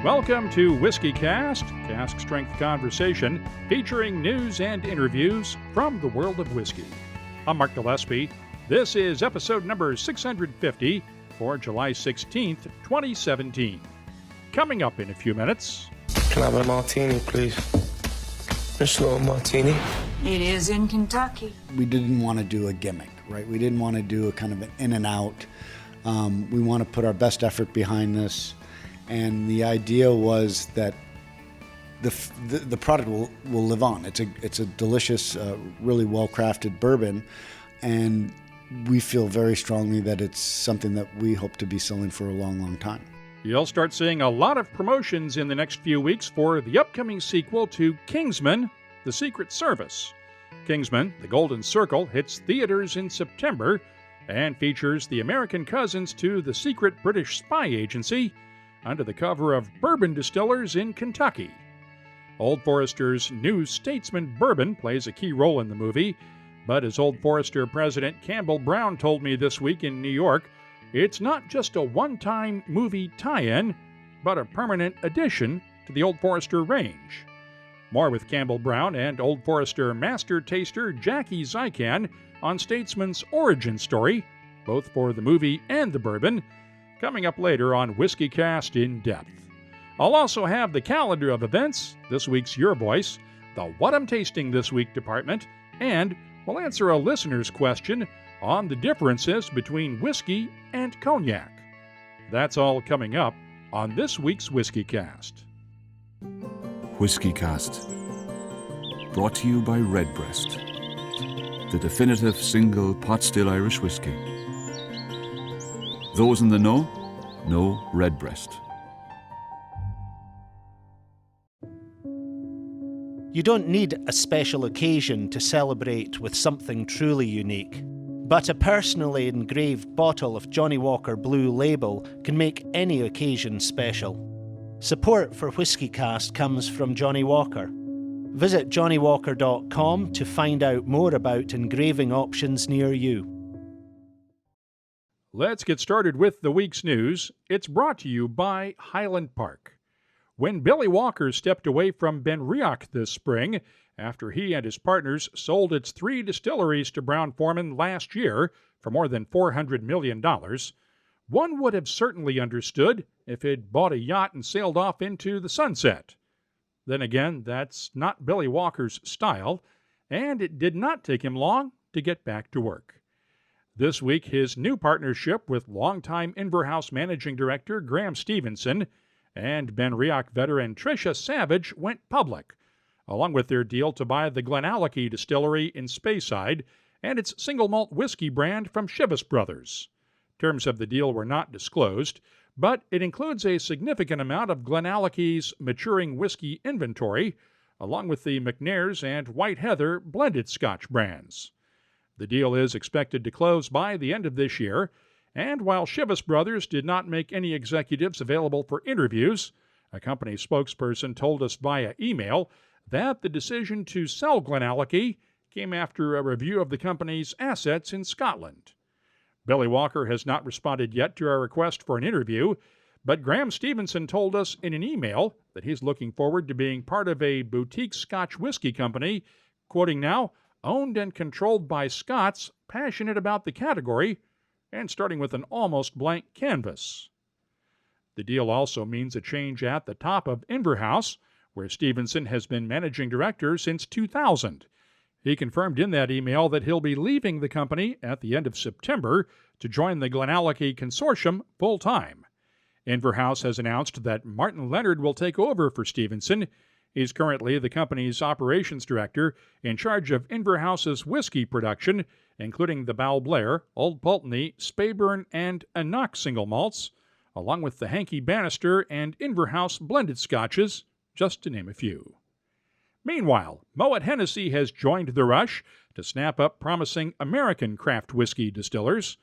Welcome to WhiskyCast, cask strength conversation featuring news and interviews from the world of whiskey. I'm Mark Gillespie. This is episode number 650 for July 16th, 2017. Coming up in a few minutes. Can I have a martini, please? Just a little martini. It is in Kentucky. We didn't want to do a gimmick, right? We didn't want to do a kind of an in and out. We want to put our best effort behind this. And the idea was that the product will live on. It's a delicious, really well-crafted bourbon, and we feel very strongly that it's something that we hope to be selling for a long, long time. You'll start seeing a lot of promotions in the next few weeks for the upcoming sequel to Kingsman, The Secret Service. Kingsman, The Golden Circle, hits theaters in September and features the American cousins to the secret British spy agency under the cover of bourbon distillers in Kentucky. Old Forester's new Statesman Bourbon plays a key role in the movie, but as Old Forester President Campbell Brown told me this week in New York, it's not just a one-time movie tie-in, but a permanent addition to the Old Forester range. More with Campbell Brown and Old Forester Master Taster Jackie Zykan on Statesman's origin story, both for the movie and the bourbon, coming up later on WhiskyCast In-Depth. I'll also have the calendar of events, this week's Your Voice, the What I'm Tasting This Week department, and we'll answer a listener's question on the differences between whiskey and cognac. That's all coming up on this week's WhiskyCast. WhiskyCast, brought to you by Redbreast, the definitive single pot still Irish whiskey. Those in the know Redbreast. You don't need a special occasion to celebrate with something truly unique. But a personally engraved bottle of Johnnie Walker Blue Label can make any occasion special. Support for WhiskyCast comes from Johnnie Walker. Visit johnniewalker.com to find out more about engraving options near you. Let's get started with the week's news. It's brought to you by Highland Park. When Billy Walker stepped away from Benriach this spring, after he and his partners sold its 3 distilleries to Brown-Forman last year for more than $400 million, one would have certainly understood if he'd bought a yacht and sailed off into the sunset. Then again, that's not Billy Walker's style, and it did not take him long to get back to work. This week, his new partnership with longtime Inverhouse Managing Director Graham Stevenson and Benriach veteran Tricia Savage went public, along with their deal to buy the Glenallachie Distillery in Speyside and its single malt whiskey brand from Chivas Brothers. Terms of the deal were not disclosed, but it includes a significant amount of Glenallachie's maturing whiskey inventory, along with the McNair's and White Heather blended Scotch brands. The deal is expected to close by the end of this year, and while Chivas Brothers did not make any executives available for interviews, a company spokesperson told us via email that the decision to sell Glenallachie came after a review of the company's assets in Scotland. Billy Walker has not responded yet to our request for an interview, but Graham Stevenson told us in an email that he's looking forward to being part of a boutique Scotch whiskey company, quoting now, owned and controlled by Scots passionate about the category and starting with an almost blank canvas. The deal also means a change at the top of Inverhouse, where Stevenson has been managing director since 2000. He confirmed in that email that he'll be leaving the company at the end of September to join the Glenallachie Consortium full-time. Inverhouse has announced that Martin Leonard will take over for Stevenson. He's currently the company's operations director in charge of Inverhouse's whiskey production, including the Balblair, Old Pulteney, Speyburn, and Enoch single malts, along with the Hankey Bannister and Inverhouse blended scotches, just to name a few. Meanwhile, Moet Hennessy has joined the rush to snap up promising American craft whiskey distillers.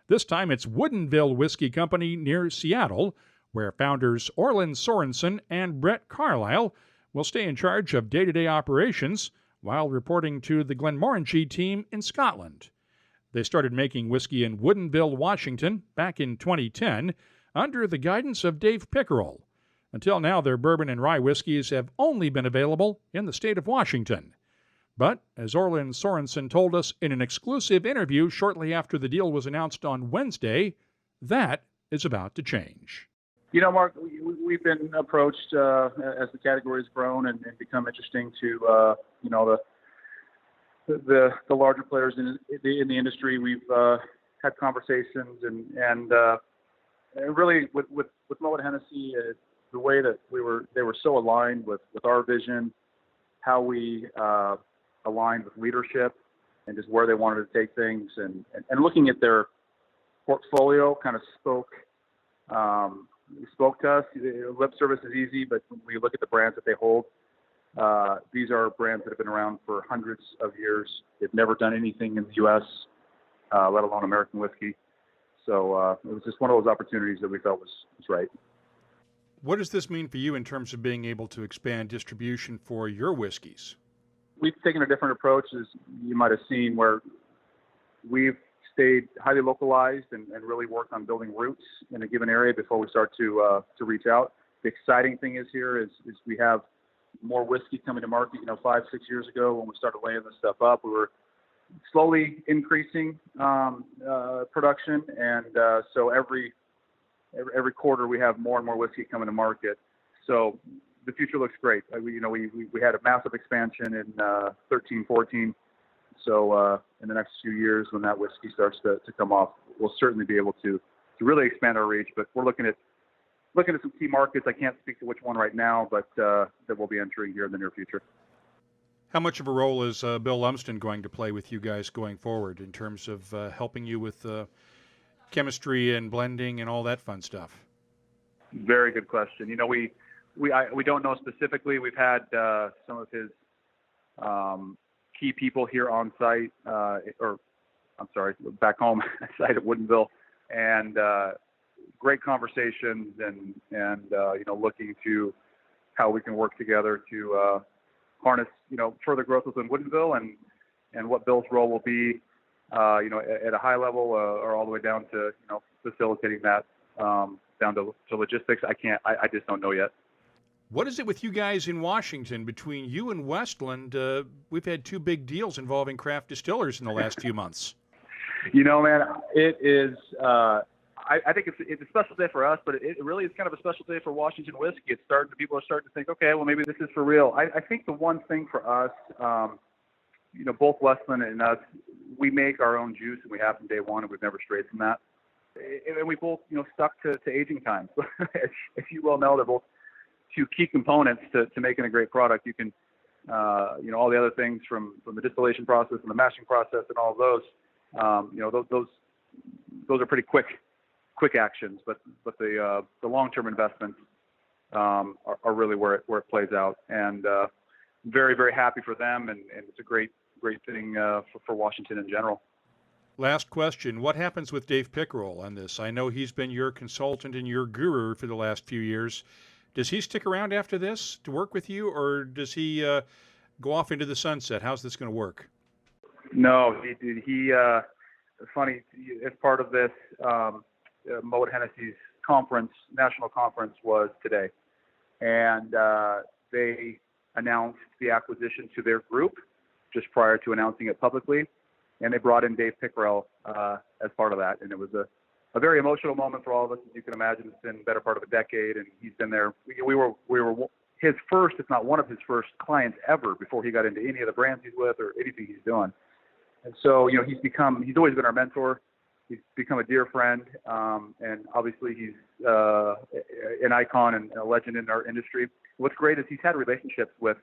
This time it's Woodinville Whiskey Company near Seattle, where founders Orlin Sorensen and Brett Carlisle will stay in charge of day-to-day operations while reporting to the Glenmorangie team in Scotland. They started making whiskey in Woodinville, Washington, back in 2010, under the guidance of Dave Pickerel. Until now, their bourbon and rye whiskeys have only been available in the state of Washington. But, as Orland Sorensen told us in an exclusive interview shortly after the deal was announced on Wednesday, that is about to change. You know, Mark, we've been approached as the category has grown and become interesting to, the larger players in the industry. We've had conversations and really with Moet Hennessy, the way that they were so aligned with our vision, how we aligned with leadership and just where they wanted to take things, and looking at their portfolio kind of spoke to us. Lip service is easy, but when we look at the brands that they hold, these are brands that have been around for hundreds of years. They've never done anything in the U.S., let alone American whiskey. So it was just one of those opportunities that we felt was right. What does this mean for you in terms of being able to expand distribution for your whiskeys? We've taken a different approach, as you might have seen, where we've stayed highly localized and really worked on building roots in a given area before we start to reach out. The exciting thing is we have more whiskey coming to market. 5-6 years ago when we started laying this stuff up, we were slowly increasing production, and so every quarter we have more and more whiskey coming to market. So the future looks great. We had a massive expansion in 13-14. So in the next few years, when that whiskey starts to come off, we'll certainly be able to really expand our reach. But we're looking at some key markets. I can't speak to which one right now, but that we'll be entering here in the near future. How much of a role is Bill Lumsden going to play with you guys going forward in terms of helping you with chemistry and blending and all that fun stuff? Very good question. We don't know specifically. We've had some of his key people here on site, back home site at Woodinville, and great conversations and looking to how we can work together to harness further growth within Woodinville and what Bill's role will be at a high level or all the way down to facilitating that down to logistics. I just don't know yet. What is it with you guys in Washington? Between you and Westland, we've had two big deals involving craft distillers in the last few months. Man, it is. I think it's a special day for us, but it really is kind of a special day for Washington whiskey. People are starting to think, okay, well, maybe this is for real. I think the one thing for us, both Westland and us, we make our own juice, and we have from day one, and we've never strayed from that. And we both, stuck to aging times. As you well know, they're both two key components to making a great product. You can, all the other things from the distillation process and the mashing process and all of those, those are pretty quick actions, but the long-term investments are really where it plays out, and very, very happy for them, and it's a great thing for Washington in general. Last question. What happens with Dave Pickerel on this? I know he's been your consultant and your guru for the last few years. Does he stick around after this to work with you, or does he go off into the sunset? How's this going to work? No, he funny, as part of this, Moet Hennessy's national conference was today, and they announced the acquisition to their group just prior to announcing it publicly, and they brought in Dave Pickerel as part of that, and it was a very emotional moment for all of us. As you can imagine, it's been the better part of a decade, and he's been there. We were his first, if not one of his first clients ever before he got into any of the brands he's with or anything he's doing. And so, he's always been our mentor. He's become a dear friend, and obviously he's an icon and a legend in our industry. What's great is he's had relationships with,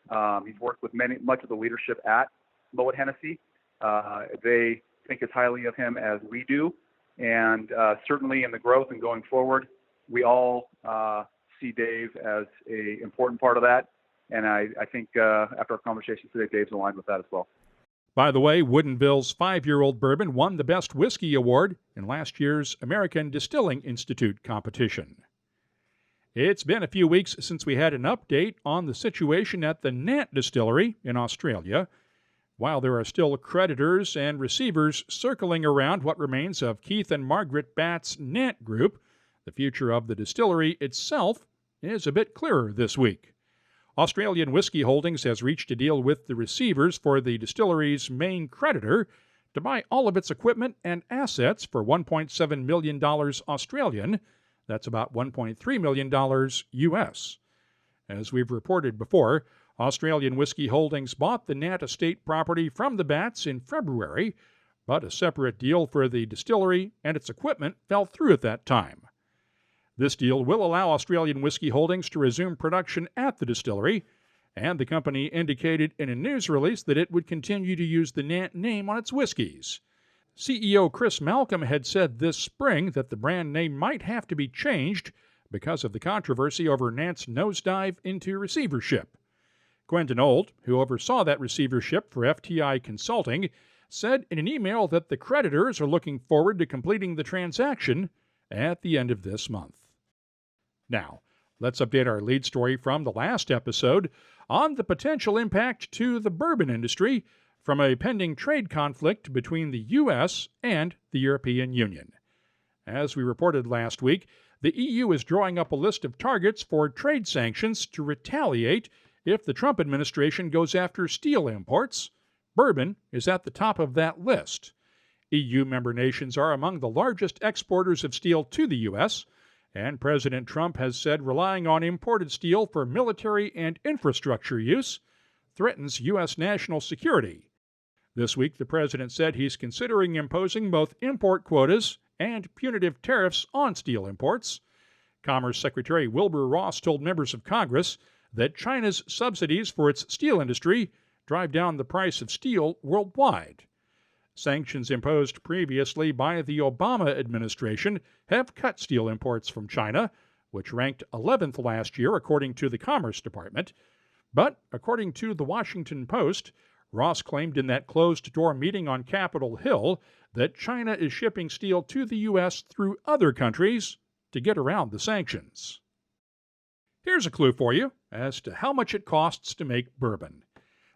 he's worked with much of the leadership at Moet Hennessy. They think as highly of him as we do, and certainly in the growth and going forward, we all see Dave as an important part of that. And I think after our conversation today, Dave's aligned with that as well. By the way, Woodinville's 5-year-old bourbon won the Best Whiskey Award in last year's American Distilling Institute competition. It's been a few weeks since we had an update on the situation at the Nant Distillery in Australia. While there are still creditors and receivers circling around what remains of Keith and Margaret Batt's Nant Group, the future of the distillery itself is a bit clearer this week. Australian Whisky Holdings has reached a deal with the receivers for the distillery's main creditor to buy all of its equipment and assets for $1.7 million Australian. That's about $1.3 million U.S. As we've reported before, Australian Whisky Holdings bought the Nat estate property from the Bats in February, but a separate deal for the distillery and its equipment fell through at that time. This deal will allow Australian Whisky Holdings to resume production at the distillery, and the company indicated in a news release that it would continue to use the Nat name on its whiskeys. CEO Chris Malcolm had said this spring that the brand name might have to be changed because of the controversy over Nat's nosedive into receivership. Quentin Old, who oversaw that receivership for FTI Consulting, said in an email that the creditors are looking forward to completing the transaction at the end of this month. Now, let's update our lead story from the last episode on the potential impact to the bourbon industry from a pending trade conflict between the U.S. and the European Union. As we reported last week, the EU is drawing up a list of targets for trade sanctions to retaliate if the Trump administration goes after steel imports. Bourbon is at the top of that list. EU member nations are among the largest exporters of steel to the U.S., and President Trump has said relying on imported steel for military and infrastructure use threatens U.S. national security. This week, the president said he's considering imposing both import quotas and punitive tariffs on steel imports. Commerce Secretary Wilbur Ross told members of Congress that China's subsidies for its steel industry drive down the price of steel worldwide. Sanctions imposed previously by the Obama administration have cut steel imports from China, which ranked 11th last year according to the Commerce Department. But according to the Washington Post, Ross claimed in that closed-door meeting on Capitol Hill that China is shipping steel to the U.S. through other countries to get around the sanctions. Here's a clue for you as to how much it costs to make bourbon.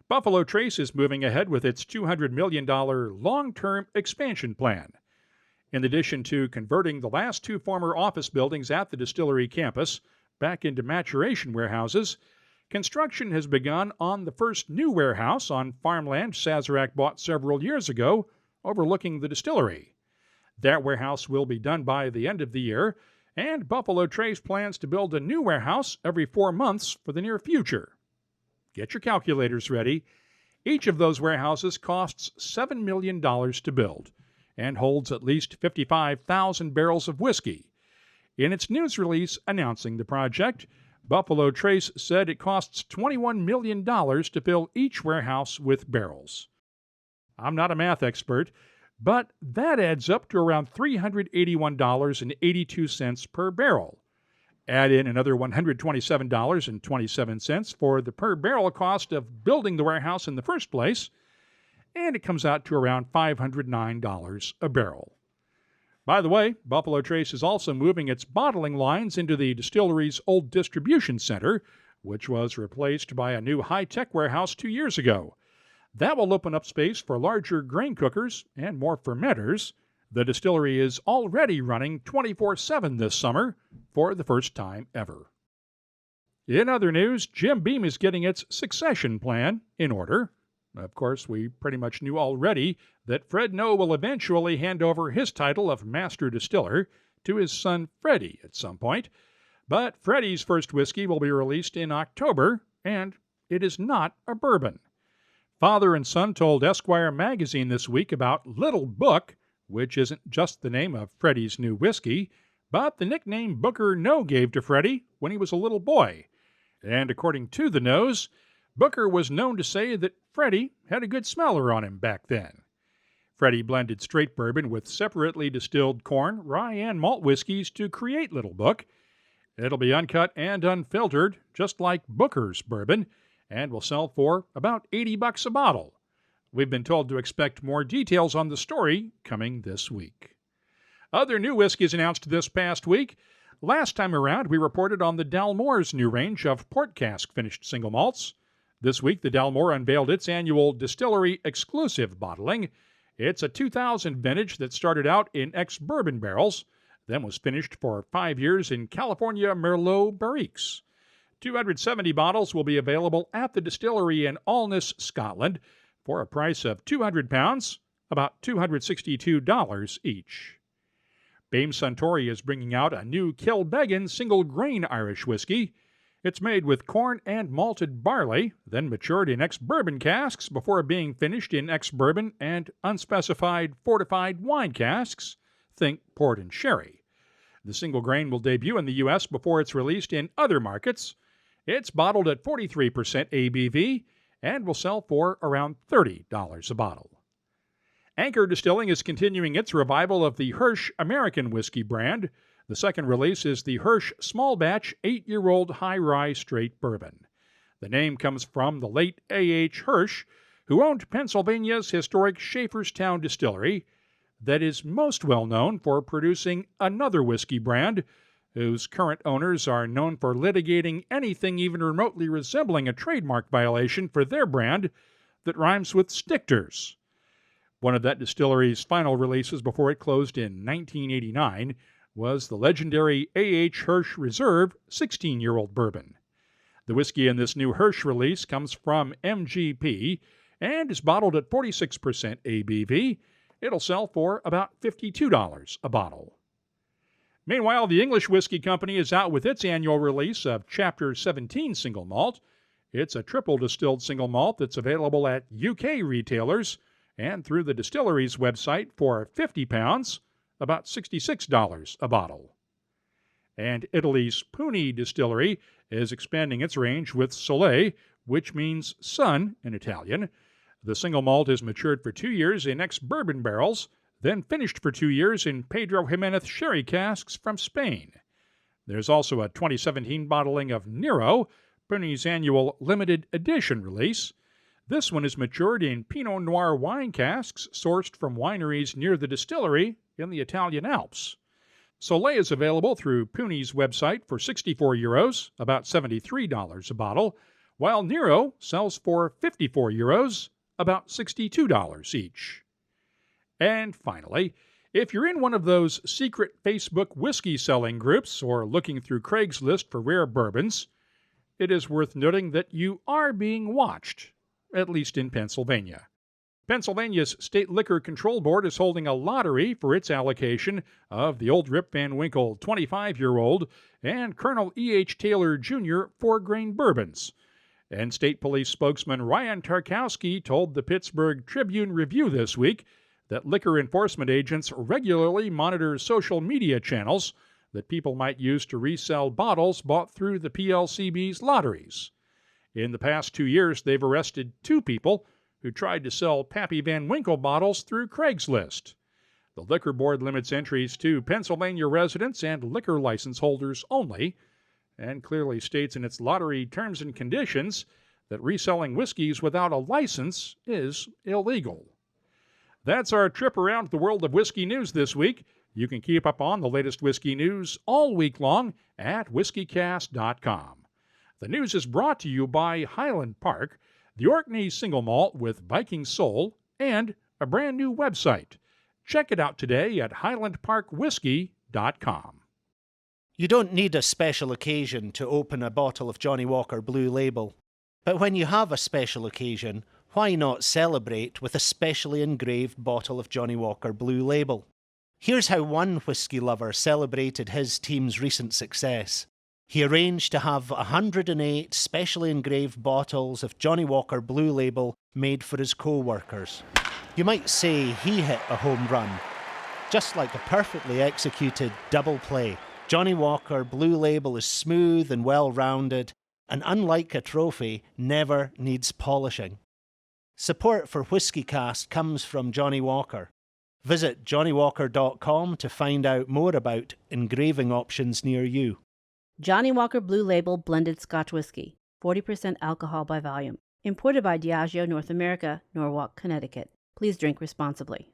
Buffalo Trace is moving ahead with its $200 million long-term expansion plan. In addition to converting the last two former office buildings at the distillery campus back into maturation warehouses, construction has begun on the first new warehouse on farmland Sazerac bought several years ago, overlooking the distillery. That warehouse will be done by the end of the year, and Buffalo Trace plans to build a new warehouse every 4 months for the near future. Get your calculators ready. Each of those warehouses costs $7 million to build and holds at least 55,000 barrels of whiskey. In its news release announcing the project, Buffalo Trace said it costs $21 million to fill each warehouse with barrels. I'm not a math expert, but that adds up to around $381.82 per barrel. Add in another $127.27 for the per barrel cost of building the warehouse in the first place, and it comes out to around $509 a barrel. By the way, Buffalo Trace is also moving its bottling lines into the distillery's old distribution center, which was replaced by a new high-tech warehouse 2 years ago. That will open up space for larger grain cookers and more fermenters. The distillery is already running 24/7 this summer for the first time ever. In other news, Jim Beam is getting its succession plan in order. Of course, we pretty much knew already that Fred Noe will eventually hand over his title of Master Distiller to his son Freddie at some point. But Freddie's first whiskey will be released in October, and it is not a bourbon. Father and son told Esquire magazine this week about Little Book, which isn't just the name of Freddie's new whiskey, but the nickname Booker Noe gave to Freddie when he was a little boy. And according to the Noes, Booker was known to say that Freddie had a good smeller on him back then. Freddie blended straight bourbon with separately distilled corn, rye, and malt whiskeys to create Little Book. It'll be uncut and unfiltered, just like Booker's bourbon, and will sell for about $80 a bottle. We've been told to expect more details on the story coming this week. Other new whiskeys announced this past week. Last time around, we reported on the Dalmore's new range of port cask finished single malts. This week, the Dalmore unveiled its annual distillery exclusive bottling. It's a 2000 vintage that started out in ex-bourbon barrels. then was finished for 5 years in California Merlot barriques. 270 bottles will be available at the distillery in Alness, Scotland, for a price of £200, about $262 each. Bain Suntory is bringing out a new Kilbeggan single-grain Irish whiskey. It's made with corn and malted barley, then matured in ex-bourbon casks before being finished in ex-bourbon and unspecified fortified wine casks. Think port and sherry. The single grain will debut in the U.S. before it's released in other markets. It's bottled at 43% ABV and will sell for around $30 a bottle. Anchor Distilling is continuing its revival of the Hirsch American whiskey brand. The second release is the Hirsch Small Batch 8-year-old High Rye Straight Bourbon. The name comes from the late A.H. Hirsch, who owned Pennsylvania's historic Schaefferstown Distillery, that is most well known for producing another whiskey brand, whose current owners are known for litigating anything even remotely resembling a trademark violation for their brand that rhymes with Stichters. One of that distillery's final releases before it closed in 1989 was the legendary A.H. Hirsch Reserve 16-year-old bourbon. The whiskey in this new Hirsch release comes from MGP and is bottled at 46% ABV. It'll sell for about $52 a bottle. Meanwhile, the English Whiskey Company is out with its annual release of Chapter 17 single malt. It's a triple distilled single malt that's available at UK retailers and through the distillery's website for £50, about $66 a bottle. And Italy's Puni Distillery is expanding its range with Soleil, which means sun in Italian. The single malt is matured for 2 years in ex-bourbon barrels, then finished for 2 years in Pedro Jimenez sherry casks from Spain. There's also a 2017 bottling of Nero, Puni's annual limited edition release. This one is matured in Pinot Noir wine casks sourced from wineries near the distillery in the Italian Alps. Soleil is available through Puni's website for €64, about $73 a bottle, while Nero sells for €54, about $62 each. And finally, if you're in one of those secret Facebook whiskey selling groups or looking through Craigslist for rare bourbons, it is worth noting that you are being watched, at least in Pennsylvania. Pennsylvania's State Liquor Control Board is holding a lottery for its allocation of the Old Rip Van Winkle 25-year-old and Colonel E.H. Taylor Jr. 4-grain bourbons. And State Police spokesman Ryan Tarkowski told the Pittsburgh Tribune Review this week that liquor enforcement agents regularly monitor social media channels that people might use to resell bottles bought through the PLCB's lotteries. In the past 2 years, they've arrested 2 people who tried to sell Pappy Van Winkle bottles through Craigslist. The Liquor Board limits entries to Pennsylvania residents and liquor license holders only, and clearly states in its lottery terms and conditions that reselling whiskeys without a license is illegal. That's our trip around the world of whiskey news this week. You can keep up on the latest whiskey news all week long at WhiskyCast.com. The news is brought to you by Highland Park, the Orkney Single Malt with Viking Soul, and a brand new website. Check it out today at HighlandParkWhiskey.com. You don't need a special occasion to open a bottle of Johnnie Walker Blue Label. But when you have a special occasion, why not celebrate with a specially engraved bottle of Johnnie Walker Blue Label? Here's how one whiskey lover celebrated his team's recent success. He arranged to have 108 specially engraved bottles of Johnnie Walker Blue Label made for his co-workers. You might say he hit a home run. Just like a perfectly executed double play, Johnnie Walker Blue Label is smooth and well-rounded, and unlike a trophy, never needs polishing. Support for WhiskyCast comes from Johnnie Walker. Visit johnniewalker.com to find out more about engraving options near you. Johnnie Walker Blue Label Blended Scotch Whisky, 40% alcohol by volume. Imported by Diageo North America, Norwalk, Connecticut. Please drink responsibly.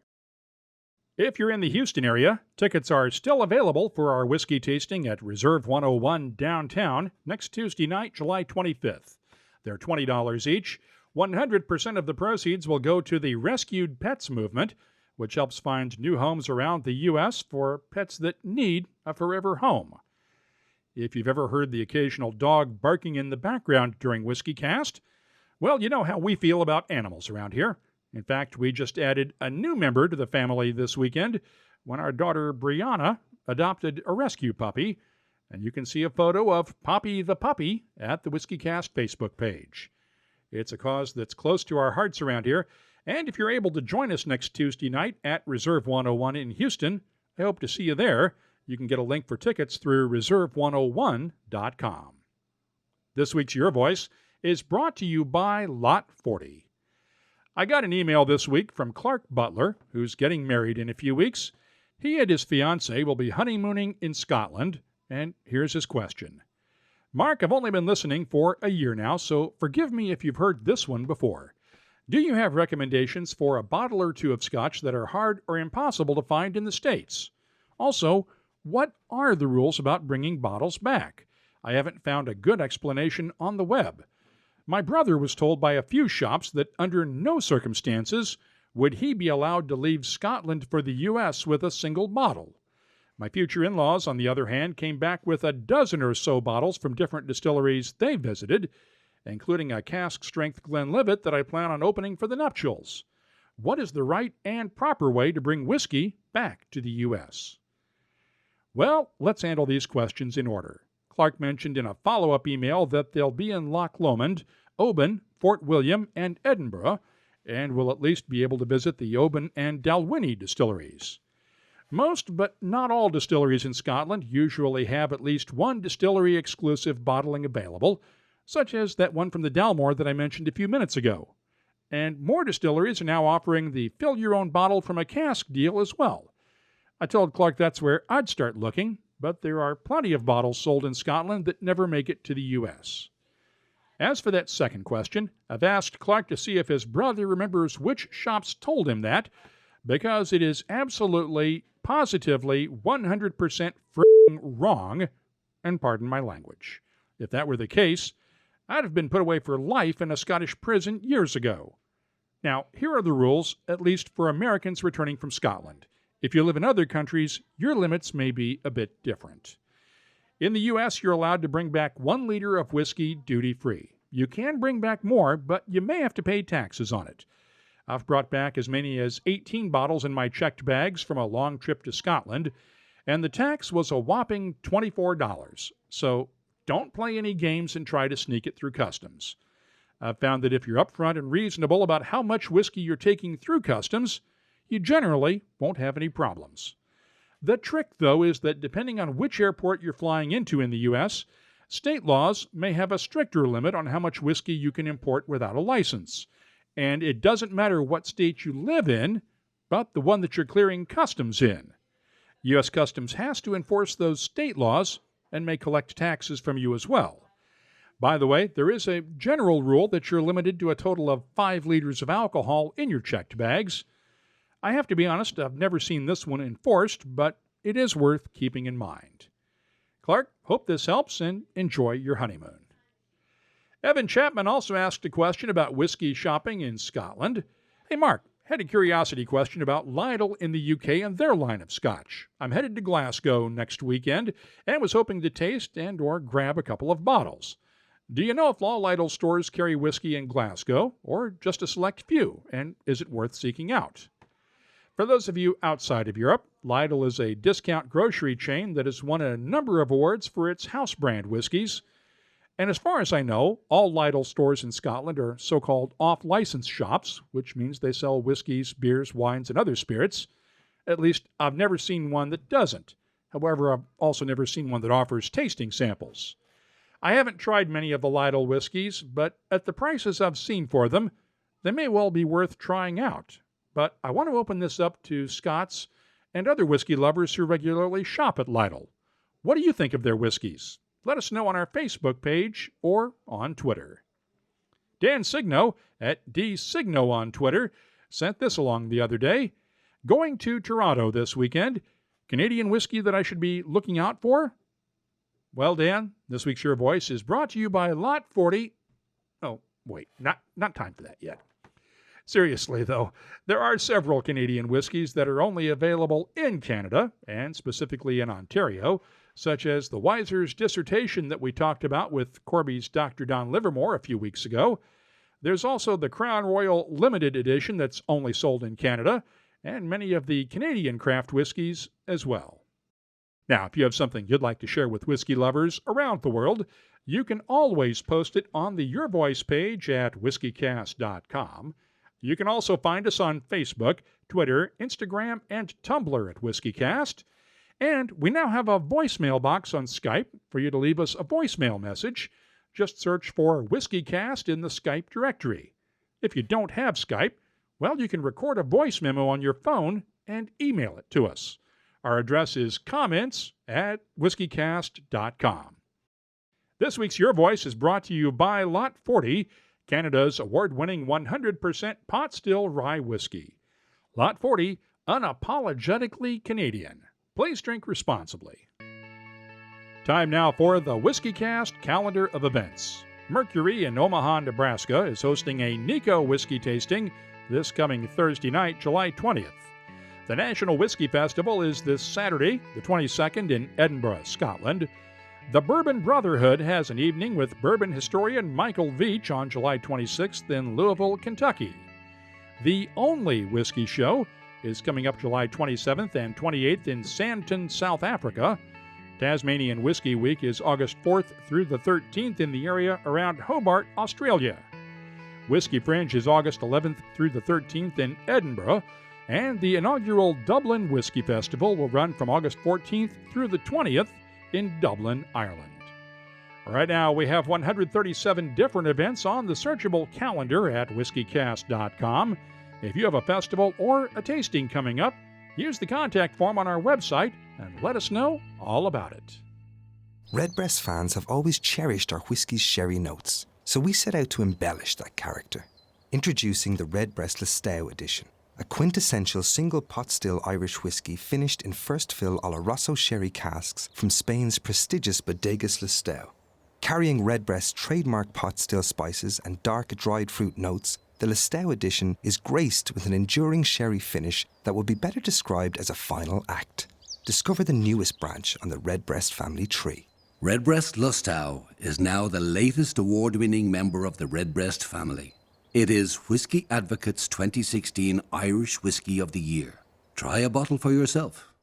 If you're in the Houston area, tickets are still available for our whiskey tasting at Reserve 101 downtown next Tuesday night, July 25th. They're $20 each. 100% of the proceeds will go to the Rescued Pets movement, which helps find new homes around the U.S. for pets that need a forever home. If you've ever heard the occasional dog barking in the background during WhiskyCast, well, you know how we feel about animals around here. In fact, we just added a new member to the family this weekend when our daughter Brianna adopted a rescue puppy, and you can see a photo of Poppy the puppy at the WhiskyCast Facebook page. It's a cause that's close to our hearts around here, and if you're able to join us next Tuesday night at Reserve 101 in Houston, I hope to see you there. You can get a link for tickets through reserve101.com. This week's Your Voice is brought to you by Lot 40. I got an email this week from Clark Butler, who's getting married in a few weeks. He and his fiancée will be honeymooning in Scotland, and here's his question. Mark, I've only been listening for a year now, so forgive me if you've heard this one before. Do you have recommendations for a bottle or two of scotch that are hard or impossible to find in the States? Also, what are the rules about bringing bottles back? I haven't found a good explanation on the web. My brother was told by a few shops that under no circumstances would he be allowed to leave Scotland for the U.S. with a single bottle. My future in-laws, on the other hand, came back with a dozen or so bottles from different distilleries they visited, including a cask-strength Glenlivet that I plan on opening for the nuptials. What is the right and proper way to bring whiskey back to the U.S.? Well, let's handle these questions in order. Clark mentioned in a follow-up email that they'll be in Loch Lomond, Oban, Fort William, and Edinburgh, and will at least be able to visit the Oban and Dalwhinnie distilleries. Most, but not all distilleries in Scotland usually have at least one distillery-exclusive bottling available, such as that one from the Dalmore that I mentioned a few minutes ago. And more distilleries are now offering the fill-your-own-bottle-from-a-cask deal as well. I told Clark that's where I'd start looking, but there are plenty of bottles sold in Scotland that never make it to the U.S. As for that second question, I've asked Clark to see if his brother remembers which shops told him that, because it is absolutely, positively, 100% f***ing wrong, and pardon my language. If that were the case, I'd have been put away for life in a Scottish prison years ago. Now, here are the rules, at least for Americans returning from Scotland. If you live in other countries, your limits may be a bit different. In the U.S., you're allowed to bring back 1 liter of whiskey duty-free. You can bring back more, but you may have to pay taxes on it. I've brought back as many as 18 bottles in my checked bags from a long trip to Scotland, and the tax was a whopping $24. So don't play any games and try to sneak it through customs. I've found that if you're upfront and reasonable about how much whiskey you're taking through customs, you generally won't have any problems. The trick, though, is that depending on which airport you're flying into in the U.S., state laws may have a stricter limit on how much whiskey you can import without a license. And it doesn't matter what state you live in, but the one that you're clearing customs in. U.S. Customs has to enforce those state laws and may collect taxes from you as well. By the way, there is a general rule that you're limited to a total of 5 liters of alcohol in your checked bags. I have to be honest, I've never seen this one enforced, but it is worth keeping in mind. Clark, hope this helps and enjoy your honeymoon. Evan Chapman also asked a question about whiskey shopping in Scotland. Hey Mark, had a curiosity question about Lidl in the UK and their line of scotch. I'm headed to Glasgow next weekend and was hoping to taste and or grab a couple of bottles. Do you know if all Lidl stores carry whiskey in Glasgow or just a select few, and is it worth seeking out? For those of you outside of Europe, Lidl is a discount grocery chain that has won a number of awards for its house brand whiskeys. And as far as I know, all Lidl stores in Scotland are so-called off-license shops, which means they sell whiskeys, beers, wines, and other spirits. At least, I've never seen one that doesn't. However, I've also never seen one that offers tasting samples. I haven't tried many of the Lidl whiskeys, but at the prices I've seen for them, they may well be worth trying out. But I want to open this up to Scots and other whiskey lovers who regularly shop at Lidl. What do you think of their whiskeys? Let us know on our Facebook page or on Twitter. Dan Signo at DSigno on Twitter sent this along the other day. Going to Toronto this weekend. Canadian whiskey that I should be looking out for? Well, Dan, this week's Your Voice is brought to you by Lot 40. Oh, wait, not time for that yet. Seriously, though, there are several Canadian whiskeys that are only available in Canada, and specifically in Ontario, such as the Weiser's Dissertation that we talked about with Corby's Dr. Don Livermore a few weeks ago. There's also the Crown Royal Limited Edition that's only sold in Canada, and many of the Canadian craft whiskeys as well. Now, if you have something you'd like to share with whiskey lovers around the world, you can always post it on the Your Voice page at whiskycast.com. You can also find us on Facebook, Twitter, Instagram, and Tumblr at WhiskyCast. And we now have a voicemail box on Skype for you to leave us a voicemail message. Just search for WhiskyCast in the Skype directory. If you don't have Skype, well, you can record a voice memo on your phone and email it to us. Our address is comments@whiskycast.com. This week's Your Voice is brought to you by Lot 40, Canada's award-winning 100% pot still rye whiskey. Lot 40, unapologetically Canadian. Please drink responsibly. Time now for the WhiskyCast calendar of events. Mercury in Omaha, Nebraska is hosting a Nico whiskey tasting this coming Thursday night, July 20th. The National Whiskey Festival is this Saturday, the 22nd, in Edinburgh, Scotland. The Bourbon Brotherhood has an evening with bourbon historian Michael Veach on July 26th in Louisville, Kentucky. The Only Whiskey Show is coming up July 27th and 28th in Sandton, South Africa. Tasmanian Whiskey Week is August 4th through the 13th in the area around Hobart, Australia. Whiskey Fringe is August 11th through the 13th in Edinburgh, and the inaugural Dublin Whiskey Festival will run from August 14th through the 20th in Dublin, Ireland. Right now, we have 137 different events on the searchable calendar at whiskycast.com. If you have a festival or a tasting coming up, use the contact form on our website and let us know all about it. Redbreast fans have always cherished our whiskey's sherry notes, so we set out to embellish that character. Introducing the Redbreast Listowel edition, a quintessential single pot still Irish whiskey finished in first fill Oloroso sherry casks from Spain's prestigious Bodegas Listowel. Carrying Redbreast's trademark pot still spices and dark dried fruit notes, the Listowel edition is graced with an enduring sherry finish that would be better described as a final act. Discover the newest branch on the Redbreast family tree. Redbreast Listowel is now the latest award-winning member of the Redbreast family. It is Whiskey Advocate's 2016 Irish Whiskey of the Year. Try a bottle for yourself.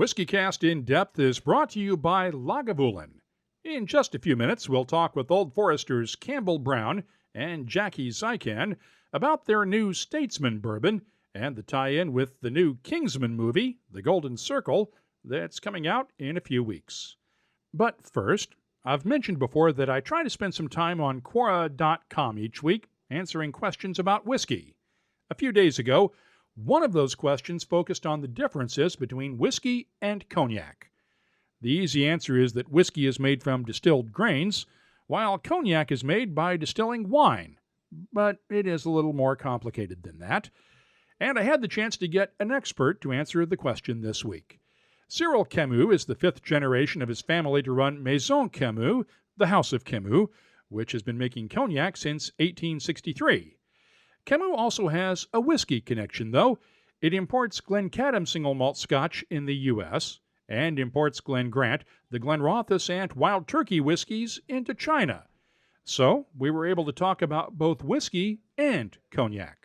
WhiskyCast In-Depth is brought to you by Lagavulin. In just a few minutes, we'll talk with Old Foresters Campbell Brown and Jackie Zykan about their new Statesman Bourbon and the tie-in with the new Kingsman movie, The Golden Circle, that's coming out in a few weeks. But first, I've mentioned before that I try to spend some time on Quora.com each week answering questions about whiskey. A few days ago, one of those questions focused on the differences between whiskey and cognac. The easy answer is that whiskey is made from distilled grains, while cognac is made by distilling wine. But it is a little more complicated than that. And I had the chance to get an expert to answer the question this week. Cyril Camus is the fifth generation of his family to run Maison Camus, the House of Camus, which has been making cognac since 1863. Camus also has a whiskey connection, though. It imports Glencadam single malt Scotch in the U.S., and imports Glen Grant, the Glenrothes, and Wild Turkey whiskeys into China. So we were able to talk about both whiskey and cognac.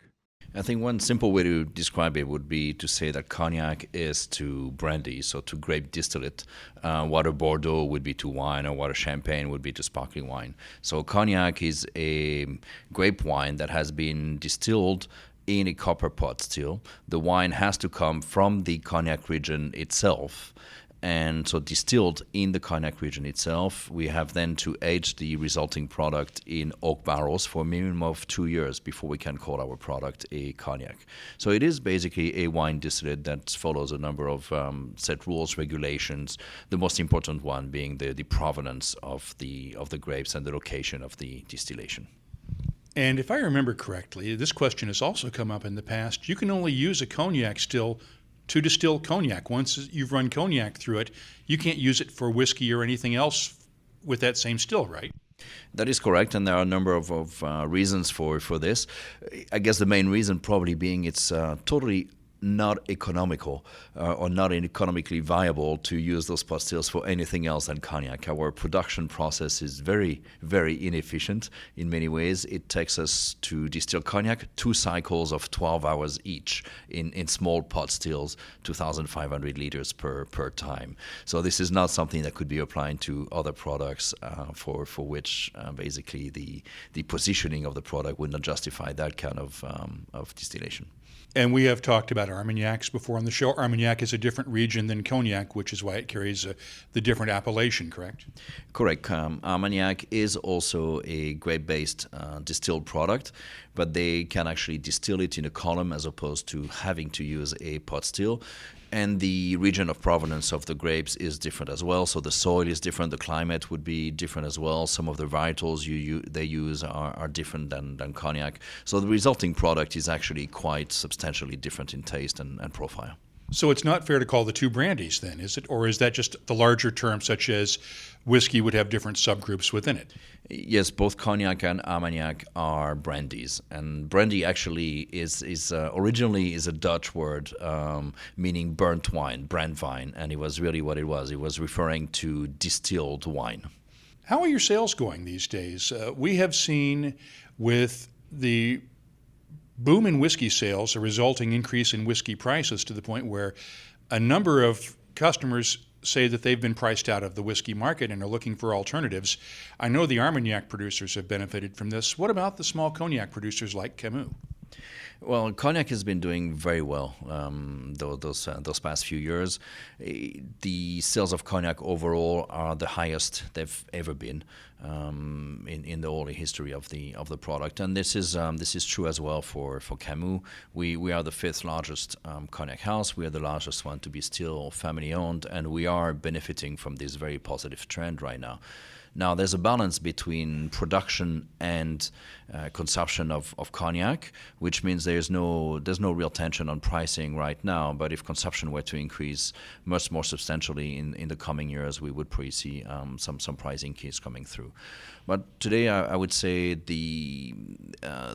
I think one simple way to describe it would be to say that cognac is to brandy, so to grape distillate. Water Bordeaux would be to wine, or water Champagne would be to sparkling wine. So cognac is a grape wine that has been distilled in a copper pot still. The wine has to come from the cognac region itself, and so distilled in the cognac region itself. We have then to age the resulting product in oak barrels for a minimum of 2 years before we can call our product a cognac. So it is basically a wine distillate that follows a number of set rules, regulations, the most important one being the provenance of the grapes and the location of the distillation. And if I remember correctly, this question has also come up in the past. You can only use a cognac still to distill cognac. Once you've run cognac through it, you can't use it for whiskey or anything else with that same still, right? That is correct, and there are a number of reasons for this. I guess the main reason probably being it's totally not economical or not economically viable to use those pot stills for anything else than cognac. Our production process is very, very inefficient in many ways. It takes us to distill cognac 2 cycles of 12 hours each in small pot stills, 2,500 liters per time. So this is not something that could be applied to other products for which basically the positioning of the product would not justify that kind of distillation. And we have talked about Armagnacs before on the show. Armagnac is a different region than Cognac, which is why it carries the different appellation, correct? Correct. Armagnac is also a grape-based distilled product, but they can actually distill it in a column as opposed to having to use a pot still. And the region of provenance of the grapes is different as well. So the soil is different, the climate would be different as well. Some of the varietals they use are different than cognac. So the resulting product is actually quite substantially different in taste and profile. So it's not fair to call the 2 brandies then, is it? Or is that just the larger term, such as whiskey would have different subgroups within it? Yes, both cognac and Armagnac are brandies. And brandy actually is originally is a Dutch word meaning burnt wine, brandwine. And it was really what it was. It was referring to distilled wine. How are your sales going these days? We have seen with the boom in whiskey sales, a resulting increase in whiskey prices to the point where a number of customers say that they've been priced out of the whiskey market and are looking for alternatives. I know the Armagnac producers have benefited from this. What about the small cognac producers like Camus? Well, cognac has been doing very well those past few years. The sales of cognac overall are the highest they've ever been in the whole history of the product, and this is true as well for Camus. We are the 5th largest cognac house. We are the largest one to be still family owned, and we are benefiting from this very positive trend right now. Now, there's a balance between production and consumption of cognac, which means there's no real tension on pricing right now. But if consumption were to increase much more substantially in the coming years, we would probably see some price increase coming through. But today, I would say the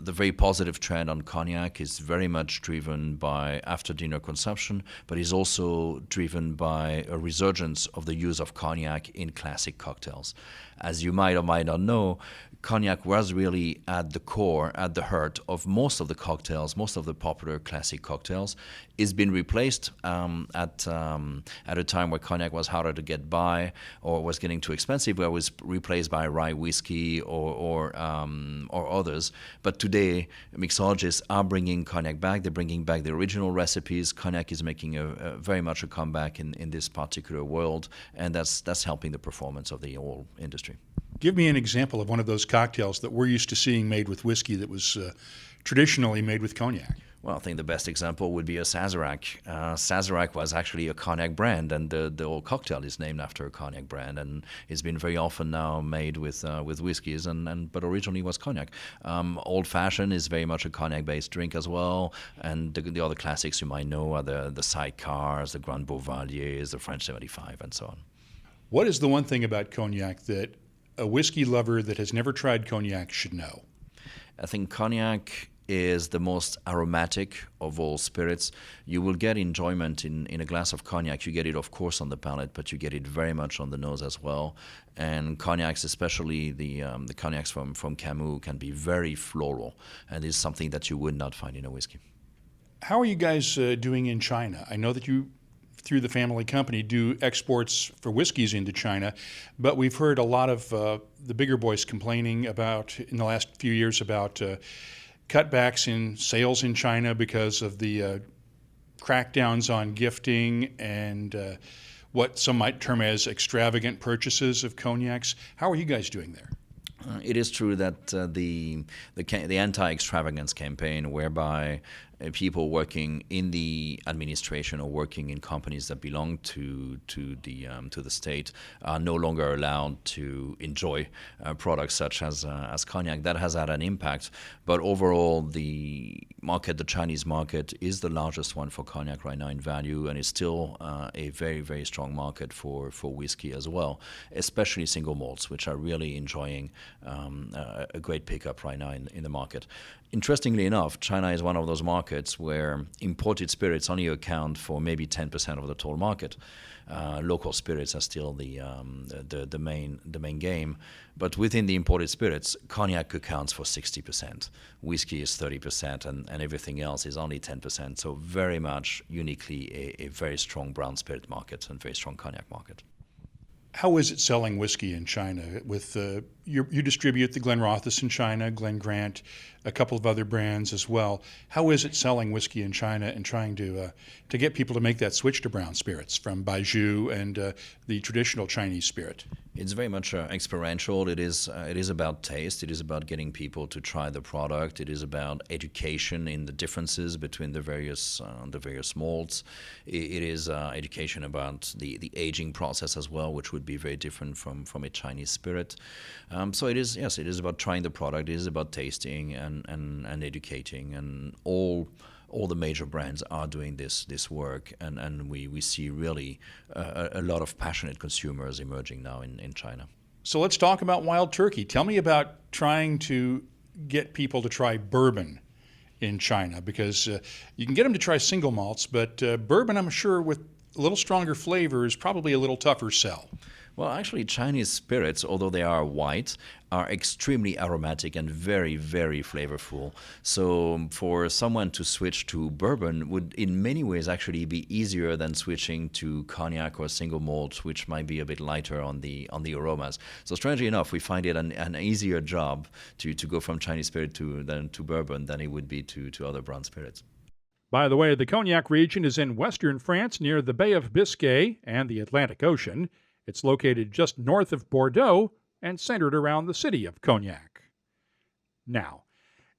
very positive trend on cognac is very much driven by after-dinner consumption, but is also driven by a resurgence of the use of cognac in classic cocktails. As you might or might not know, cognac was really at the core, at the heart of most of the cocktails, most of the popular classic cocktails. It's been replaced at a time where cognac was harder to get by or was getting too expensive, where it was replaced by rye whiskey or others. But today, mixologists are bringing cognac back. They're bringing back the original recipes. Cognac is making very much a comeback in this particular world, and that's helping the performance of the whole industry. Give me an example of one of those cocktails that we're used to seeing made with whiskey that was traditionally made with cognac. Well, I think the best example would be a Sazerac. Sazerac was actually a cognac brand, and the whole cocktail is named after a cognac brand, and it's been very often now made with whiskeys, but originally was cognac. Old Fashioned is very much a cognac-based drink as well, and the other classics you might know are the Sidecars, the Grand Boulevardiers, the French 75, and so on. What is the one thing about cognac that a whiskey lover that has never tried cognac should know? I think cognac is the most aromatic of all spirits. You will get enjoyment in a glass of cognac. You get it, of course, on the palate, but you get it very much on the nose as well. And cognacs, especially the cognacs from Camus, can be very floral, and is something that you would not find in a whiskey. How are you guys doing in China? I know that you, through the family company, do exports for whiskeys into China, but we've heard a lot of the bigger boys complaining about, in the last few years, about cutbacks in sales in China because of the crackdowns on gifting and what some might term as extravagant purchases of cognacs. How are you guys doing there? It is true that the anti-extravagance campaign, whereby people working in the administration or working in companies that belong to the state are no longer allowed to enjoy products such as cognac. That has had an impact, but overall the Chinese market is the largest one for cognac right now in value, and is still a very, very strong market for whiskey as well, especially single malts, which are really enjoying a great pickup right now in the market. Interestingly enough, China is one of those markets where imported spirits only account for maybe 10% of the total market. Local spirits are still the main game, but within the imported spirits, cognac accounts for 60%, whiskey is 30%, and everything else is only 10%. So very much uniquely a very strong brown spirit market and very strong cognac market. How is it selling whiskey in China? With you distribute the Glenrothes in China, Glen Grant, a couple of other brands as well. How is it selling whiskey in China and trying to get people to make that switch to brown spirits from Baijiu and the traditional Chinese spirit? It's very much experiential. It is about taste. It is about getting people to try the product. It is about education in the differences between the various malts. It is education about the aging process as well, which would be very different from a Chinese spirit. So it is about trying the product. It is about tasting and educating, and all the major brands are doing this work, and we see really a lot of passionate consumers emerging now in China. So let's talk about Wild Turkey. Tell me about trying to get people to try bourbon in China, because you can get them to try single malts, but bourbon, I'm sure, with a little stronger flavor is probably a little tougher sell. Well, actually, Chinese spirits, although they are white, are extremely aromatic and very, very flavorful. So for someone to switch to bourbon would in many ways actually be easier than switching to cognac or single malt, which might be a bit lighter on the aromas. So strangely enough, we find it an easier job to go from Chinese spirit to bourbon than it would be to other brown spirits. By the way, the Cognac region is in western France near the Bay of Biscay and the Atlantic Ocean. It's located just north of Bordeaux and centered around the city of Cognac. Now,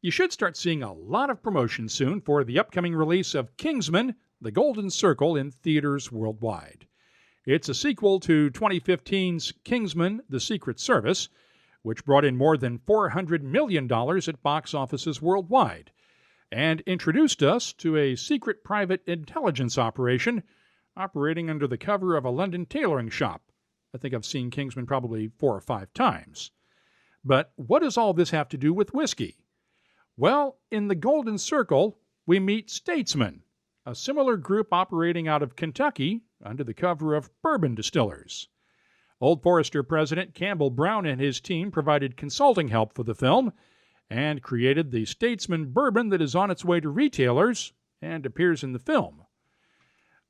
you should start seeing a lot of promotion soon for the upcoming release of Kingsman, The Golden Circle in theaters worldwide. It's a sequel to 2015's Kingsman, The Secret Service, which brought in more than $400 million at box offices worldwide, and introduced us to a secret private intelligence operation operating under the cover of a London tailoring shop. I think I've seen Kingsman probably 4 or 5 times. But what does all this have to do with whiskey? Well, in the Golden Circle, we meet Statesman, a similar group operating out of Kentucky under the cover of bourbon distillers. Old Forester President Campbell Brown and his team provided consulting help for the film and created the Statesman Bourbon that is on its way to retailers and appears in the film.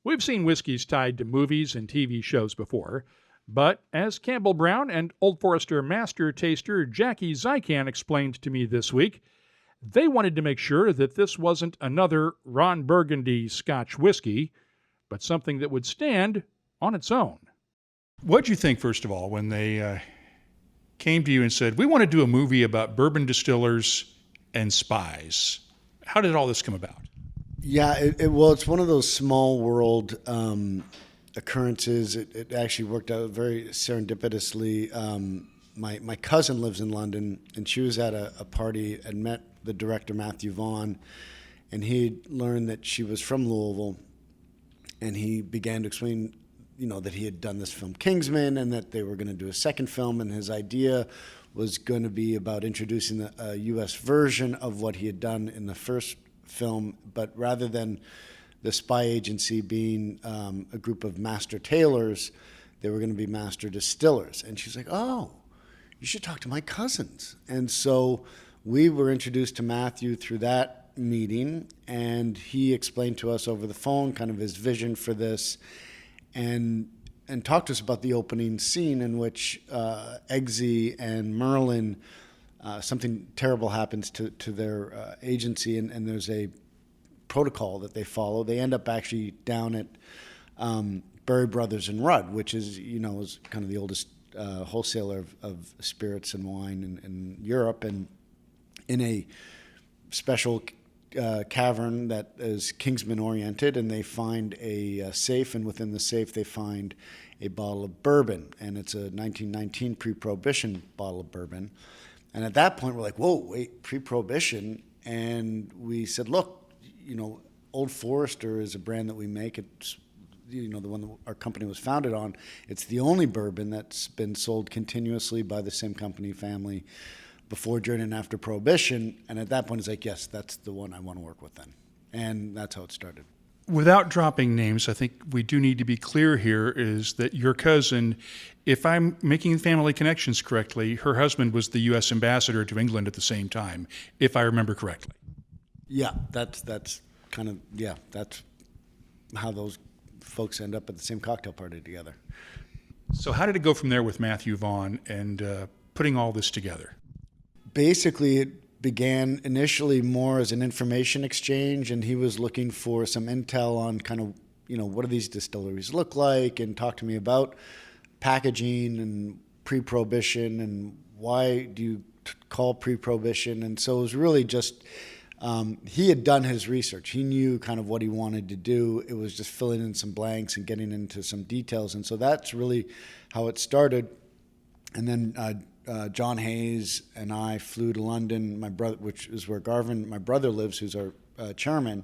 We've seen whiskeys tied to movies and TV shows before, but as Campbell Brown and Old Forester Master Taster Jackie Zykan explained to me this week, they wanted to make sure that this wasn't another Ron Burgundy Scotch whiskey, but something that would stand on its own. What did you think, first of all, when they came to you and said, we want to do a movie about bourbon distillers and spies? How did all this come about? Yeah, it's one of those small world occurrences. It actually worked out very serendipitously. My cousin lives in London, and she was at a party and met the director, Matthew Vaughn, and he learned that she was from Louisville, and he began to explain, that he had done this film Kingsman and that they were going to do a second film, and his idea was going to be about introducing a U.S. version of what he had done in the first film, but rather than the spy agency being a group of master tailors, they were going to be master distillers. And she's like, oh, you should talk to my cousins. And so we were introduced to Matthew through that meeting, and he explained to us over the phone kind of his vision for this, and talked to us about the opening scene in which Eggsy and Merlin, something terrible happens to their agency, and there's a protocol that they follow. They end up actually down at Berry Brothers and Rudd, which is kind of the oldest wholesaler of spirits and wine in Europe, and in a special cavern that is Kingsman oriented, and they find a safe, and within the safe they find a bottle of bourbon, and it's a 1919 pre-prohibition bottle of bourbon. And at that point we're like, whoa, wait, pre-prohibition? And we said, look, Old Forester is a brand that we make. It's the one that our company was founded on. It's the only bourbon that's been sold continuously by the same company family before, during, and after Prohibition. And at that point, it's like, yes, that's the one I want to work with then. And that's how it started. Without dropping names, I think we do need to be clear here is that your cousin, if I'm making family connections correctly, her husband was the U.S. ambassador to England at the same time, if I remember correctly. Yeah, that's kind of, that's how those folks end up at the same cocktail party together. So how did it go from there with Matthew Vaughn and putting all this together? Basically, it began initially more as an information exchange, and he was looking for some intel on kind of, what do these distilleries look like, and talk to me about packaging and pre-prohibition and why do you call pre-prohibition. And so it was really just, he had done his research. He knew kind of what he wanted to do. It was just filling in some blanks and getting into some details. And so that's really how it started. And then John Hayes and I flew to London, my brother, which is where Garvin, my brother, lives, who's our chairman.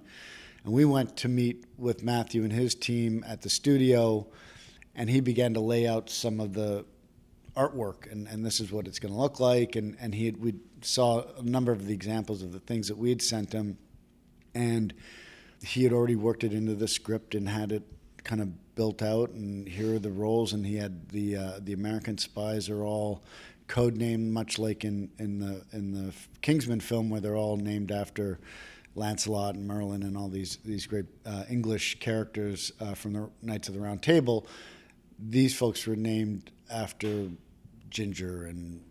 And we went to meet with Matthew and his team at the studio, and he began to lay out some of the artwork, and this is what it's going to look like. And we saw a number of the examples of the things that we had sent him, and he had already worked it into the script and had it kind of built out, and here are the roles, and he had the American spies are all codenamed, much like in the Kingsman film, where they're all named after Lancelot and Merlin and all these great English characters from the Knights of the Round Table. These folks were named after ginger and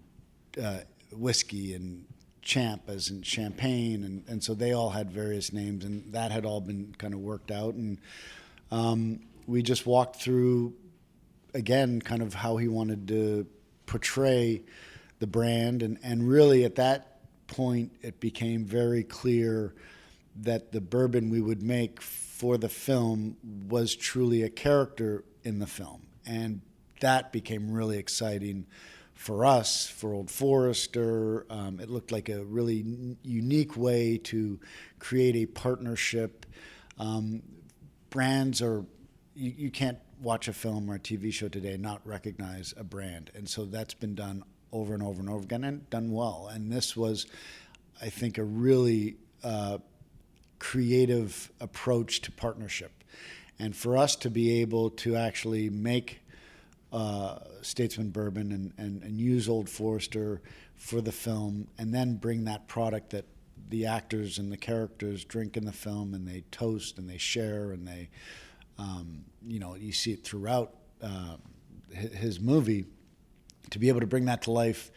whiskey and champ as in champagne, and so they all had various names, and that had all been kind of worked out. And we just walked through, again, kind of how he wanted to portray the brand, and really at that point it became very clear that the bourbon we would make for the film was truly a character in the film, and that became really exciting for us, for Old Forester. It looked like a really unique way to create a partnership. Brands are, you can't watch a film or a TV show today and not recognize a brand. And so that's been done over and over and over again, and done well. And this was, I think, a really creative approach to partnership. And for us to be able to actually make Statesman Bourbon and use Old Forester for the film, and then bring that product that the actors and the characters drink in the film, and they toast and they share, and they, you see it throughout his movie, to be able to bring that to life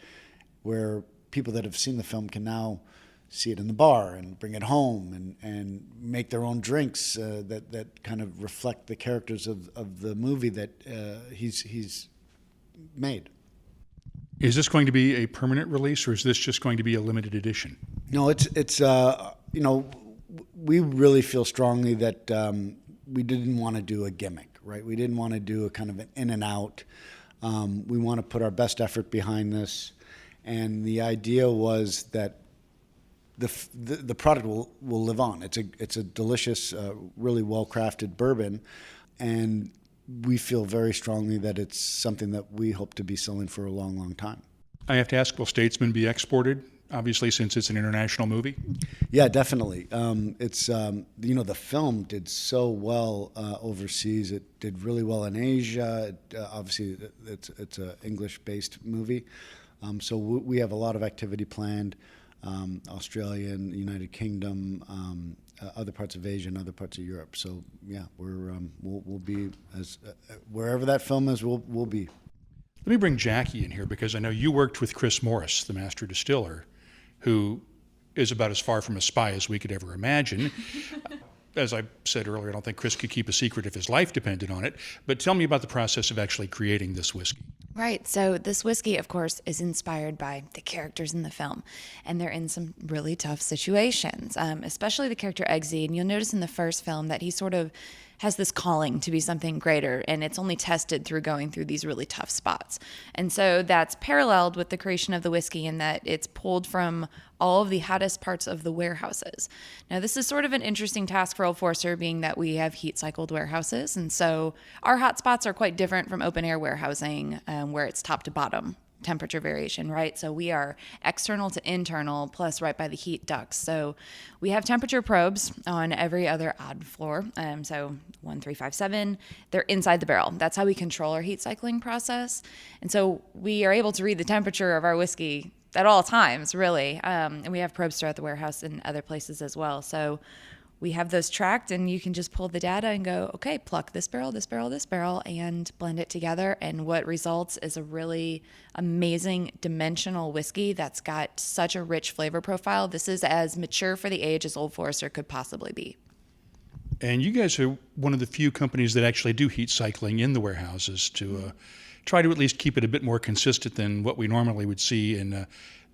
where people that have seen the film can now see it in the bar and bring it home and make their own drinks that kind of reflect the characters of the movie that he's made. Is this going to be a permanent release, or is this just going to be a limited edition? No, it's we really feel strongly that we didn't want to do a gimmick, right? We didn't want to do a kind of an in and out. We want to put our best effort behind this, and the idea was that the product will live on. It's a delicious, really well crafted bourbon, and we feel very strongly that it's something that we hope to be selling for a long, long time. I have to ask, will Statesman be exported? Obviously, since it's an international movie. Yeah, definitely. It's the film did so well overseas. It did really well in Asia. Obviously, it's an English-based movie, so we have a lot of activity planned. Australia and the United Kingdom, other parts of Asia and other parts of Europe. So yeah, we'll be as wherever that film is, we'll be. Let me bring Jackie in here, because I know you worked with Chris Morris, the master distiller, who is about as far from a spy as we could ever imagine. As I said earlier, I don't think Chris could keep a secret if his life depended on it. But tell me about the process of actually creating this whiskey. Right. So this whiskey, of course, is inspired by the characters in the film, and they're in some really tough situations, especially the character Eggsy. And you'll notice in the first film that he sort of has this calling to be something greater, and it's only tested through going through these really tough spots. And so that's paralleled with the creation of the whiskey in that it's pulled from all of the hottest parts of the warehouses. Now, this is sort of an interesting task for Old Forester, being that we have heat-cycled warehouses, and so our hot spots are quite different from open-air warehousing, where it's top to bottom temperature variation, right? So we are external to internal, plus right by the heat ducts. So we have temperature probes on every other odd floor. So 1, 3, 5, 7, they're inside the barrel. That's how we control our heat cycling process. And so we are able to read the temperature of our whiskey at all times, really. And we have probes throughout the warehouse and other places as well. So we have those tracked, and you can just pull the data and go, okay, pluck this barrel, this barrel, this barrel, and blend it together. And what results is a really amazing dimensional whiskey that's got such a rich flavor profile. This is as mature for the age as Old Forester could possibly be. And you guys are one of the few companies that actually do heat cycling in the warehouses to try to at least keep it a bit more consistent than what we normally would see in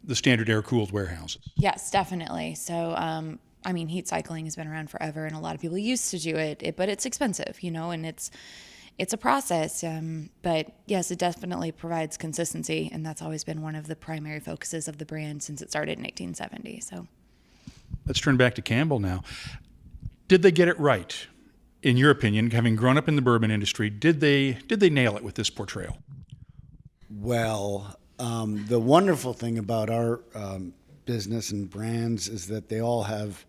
the standard air-cooled warehouses. Yes, definitely. So, I mean, heat cycling has been around forever, and a lot of people used to do it, but it's expensive, and it's a process. But yes, it definitely provides consistency, and that's always been one of the primary focuses of the brand since it started in 1870. So let's turn back to Campbell now. Did they get it right, in your opinion, having grown up in the bourbon industry? Did they nail it with this portrayal? Well, the wonderful thing about our business and brands is that they all have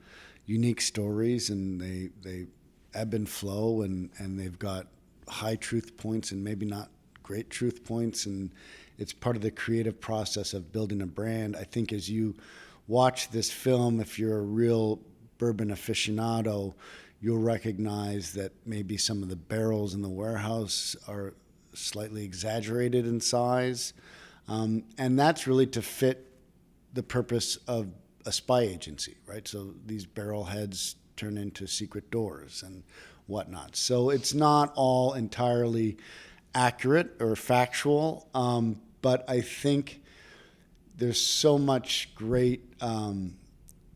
unique stories, and they ebb and flow, and they've got high truth points and maybe not great truth points, and it's part of the creative process of building a brand. I think as you watch this film, if you're a real bourbon aficionado, you'll recognize that maybe some of the barrels in the warehouse are slightly exaggerated in size, and that's really to fit the purpose of a spy agency, right? So these barrel heads turn into secret doors and whatnot. So it's not all entirely accurate or factual, but I think there's so much great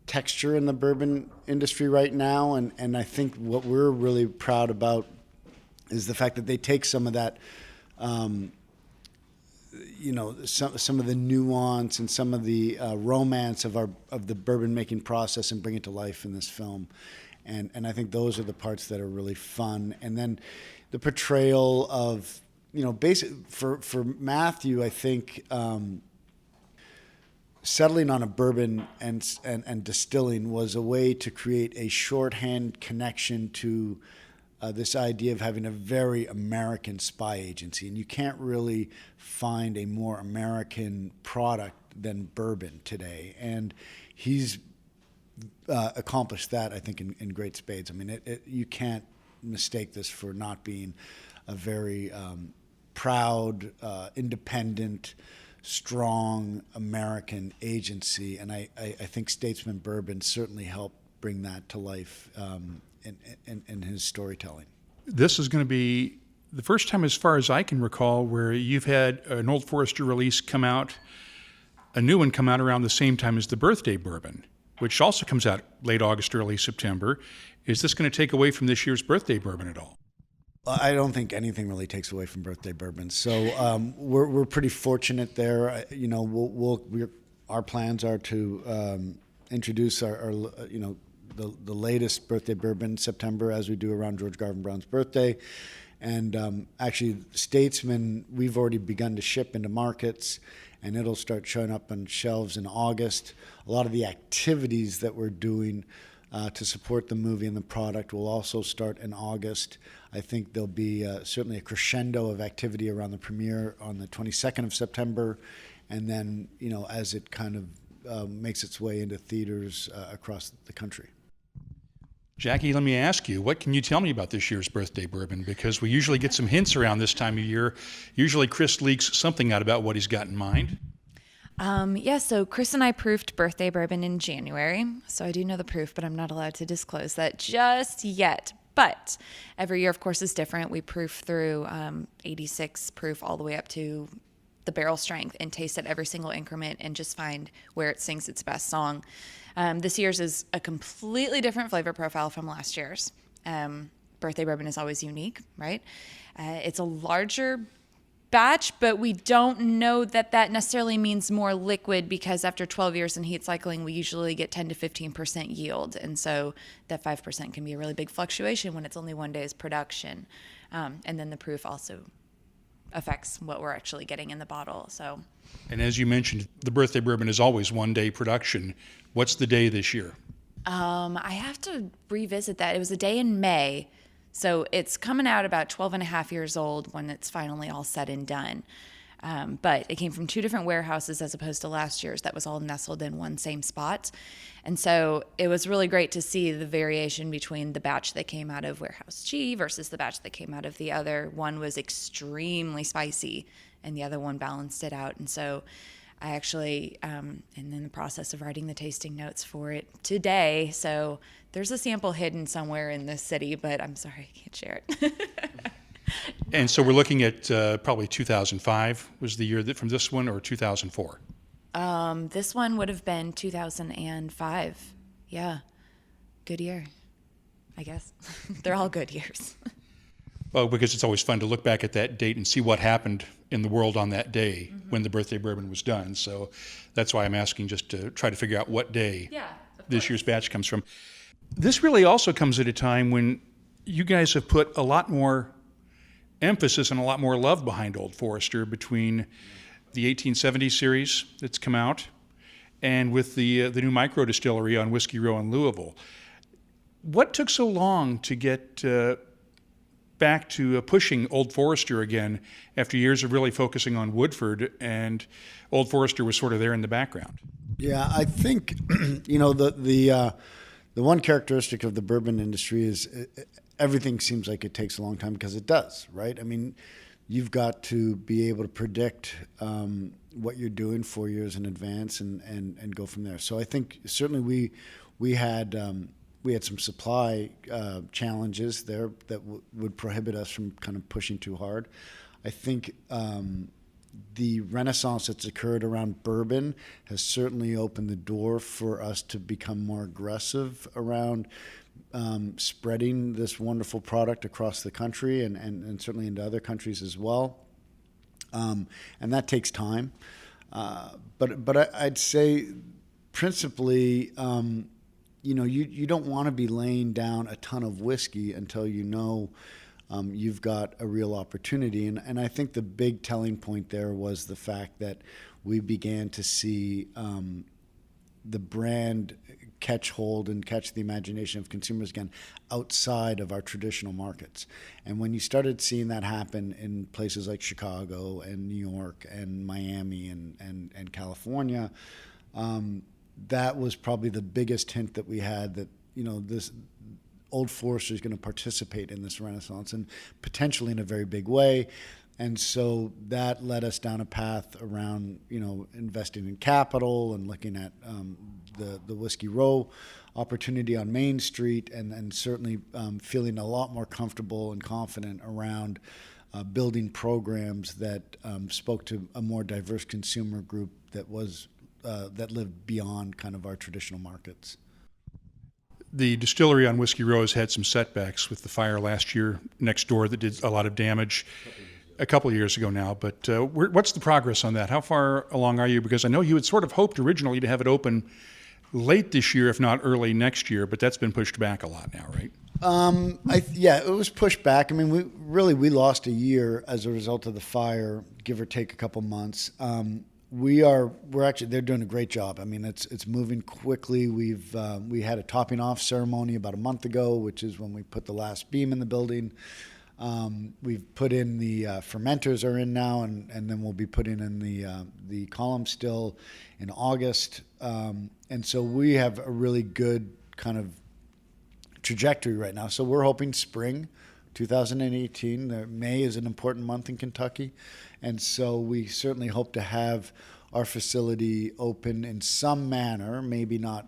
texture in the bourbon industry right now, and I think what we're really proud about is the fact that they take some of that some of the nuance and some of the romance of the bourbon making process and bring it to life in this film, and I think those are the parts that are really fun. And then the portrayal of for Matthew, I think settling on a bourbon and distilling was a way to create a shorthand connection to this idea of having a very American spy agency. And you can't really find a more American product than bourbon today. And he's accomplished that, I think, in great spades. I mean, you can't mistake this for not being a very proud, independent, strong American agency. And I think Statesman Bourbon certainly helped bring that to life in his storytelling. This is going to be the first time, as far as I can recall, where you've had an Old Forester release come out, a new one come out around the same time as the Birthday Bourbon, which also comes out late August, early September. Is this going to take away from this year's Birthday Bourbon at all? I don't think anything really takes away from Birthday Bourbon. So we're pretty fortunate there. Our plans are to introduce our the latest Birthday Bourbon in September, as we do around George Garvin Brown's birthday. And actually, Statesman, we've already begun to ship into markets, and it'll start showing up on shelves in August. A lot of the activities that we're doing to support the movie and the product will also start in August. I think there'll be certainly a crescendo of activity around the premiere on the 22nd of September, and then, as it kind of makes its way into theaters across the country. Jackie, let me ask you, what can you tell me about this year's Birthday Bourbon? Because we usually get some hints around this time of year. Usually Chris leaks something out about what he's got in mind. So Chris and I proofed Birthday Bourbon in January. So I do know the proof, but I'm not allowed to disclose that just yet. But every year, of course, is different. We proof through 86 proof all the way up to the barrel strength and taste at every single increment and just find where it sings its best song. This year's is a completely different flavor profile from last year's. Birthday Bourbon is always unique, right? It's a larger batch, but we don't know that necessarily means more liquid, because after 12 years in heat cycling, we usually get 10 to 15% yield. And so that 5% can be a really big fluctuation when it's only one day's production. And then the proof also affects what we're actually getting in the bottle. So, and as you mentioned, the Birthday Bourbon is always one day production. What's the day this year? I have to revisit that. It was a day in May. So it's coming out about 12 and a half years old when it's finally all said and done. But it came from 2 different warehouses as opposed to last year's that was all nestled in one same spot. And so it was really great to see the variation between the batch that came out of Warehouse G versus the batch that came out of the other. One was extremely spicy and the other one balanced it out. And so I actually am in the process of writing the tasting notes for it today. So there's a sample hidden somewhere in this city, but I'm sorry, I can't share it. And so we're looking at probably 2005 was the year that from this one, or 2004? This one would have been 2005. Yeah. Good year, I guess. They're all good years. Well, because it's always fun to look back at that date and see what happened in the world on that day when the Birthday Bourbon was done. So that's why I'm asking, just to try to figure out what day this year's batch comes from. This really also comes at a time when you guys have put a lot more emphasis and a lot more love behind Old Forester, between the 1870 series that's come out and with the new micro distillery on Whiskey Row in Louisville. What took so long to get back to pushing Old Forester again after years of really focusing on Woodford, and Old Forester was sort of there in the background? Yeah, I think the one characteristic of the bourbon industry is everything seems like it takes a long time, because it does, right? I mean, you've got to be able to predict what you're doing 4 years in advance and go from there. So I think certainly we had some supply challenges there that would prohibit us from kind of pushing too hard. I think the renaissance that's occurred around bourbon has certainly opened the door for us to become more aggressive around spreading this wonderful product across the country and certainly into other countries as well. And that takes time. But I'd say principally, you don't want to be laying down a ton of whiskey until you've got a real opportunity. And I think the big telling point there was the fact that we began to see the brand catch hold and catch the imagination of consumers again outside of our traditional markets. And when you started seeing that happen in places like Chicago and New York and Miami and California, that was probably the biggest hint that we had that, this Old Forester is going to participate in this renaissance and potentially in a very big way. And so that led us down a path around, investing in capital and looking at the Whiskey Row opportunity on Main Street, and certainly feeling a lot more comfortable and confident around building programs that spoke to a more diverse consumer group that lived beyond kind of our traditional markets. The distillery on Whiskey Row has had some setbacks with the fire last year next door that did a lot of damage. A couple of years ago now, but what's the progress on that? How far along are you? Because I know you had sort of hoped originally to have it open late this year, if not early next year, but that's been pushed back a lot now, right? It was pushed back. I mean, we lost a year as a result of the fire, give or take a couple months. They're doing a great job. I mean, it's moving quickly. We had a topping off ceremony about a month ago, which is when we put the last beam in the building. We've put in the fermenters are in now, and then we'll be putting in the column still in August. And so we have a really good kind of trajectory right now. So we're hoping spring 2018. May is an important month in Kentucky. And so we certainly hope to have our facility open in some manner, maybe not,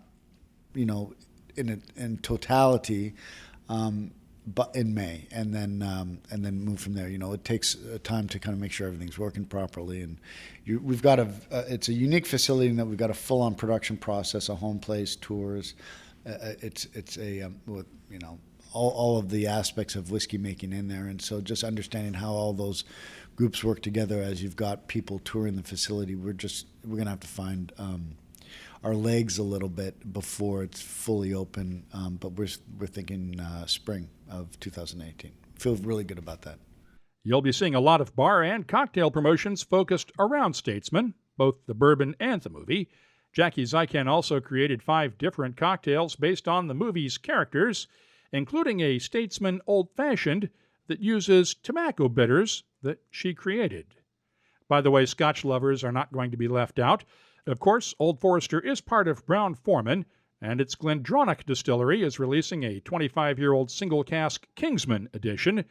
in totality, in May, and then move from there. It takes time to kind of make sure everything's working properly, and we've got it's a unique facility in that we've got a full-on production process, a home place, tours. It's with all of the aspects of whiskey making in there, and so just understanding how all those groups work together as you've got people touring the facility. We're gonna have to find our legs a little bit before it's fully open, but we're thinking spring of 2018. Feel really good about that. You'll be seeing a lot of bar and cocktail promotions focused around Statesman, both the bourbon and the movie. Jackie Zykan also created 5 different cocktails based on the movie's characters, including a Statesman Old Fashioned that uses tobacco bitters that she created. By the way, Scotch lovers are not going to be left out. Of course, Old Forester is part of Brown-Forman, and its Glendronach distillery is releasing a 25-year-old single-cask Kingsman edition.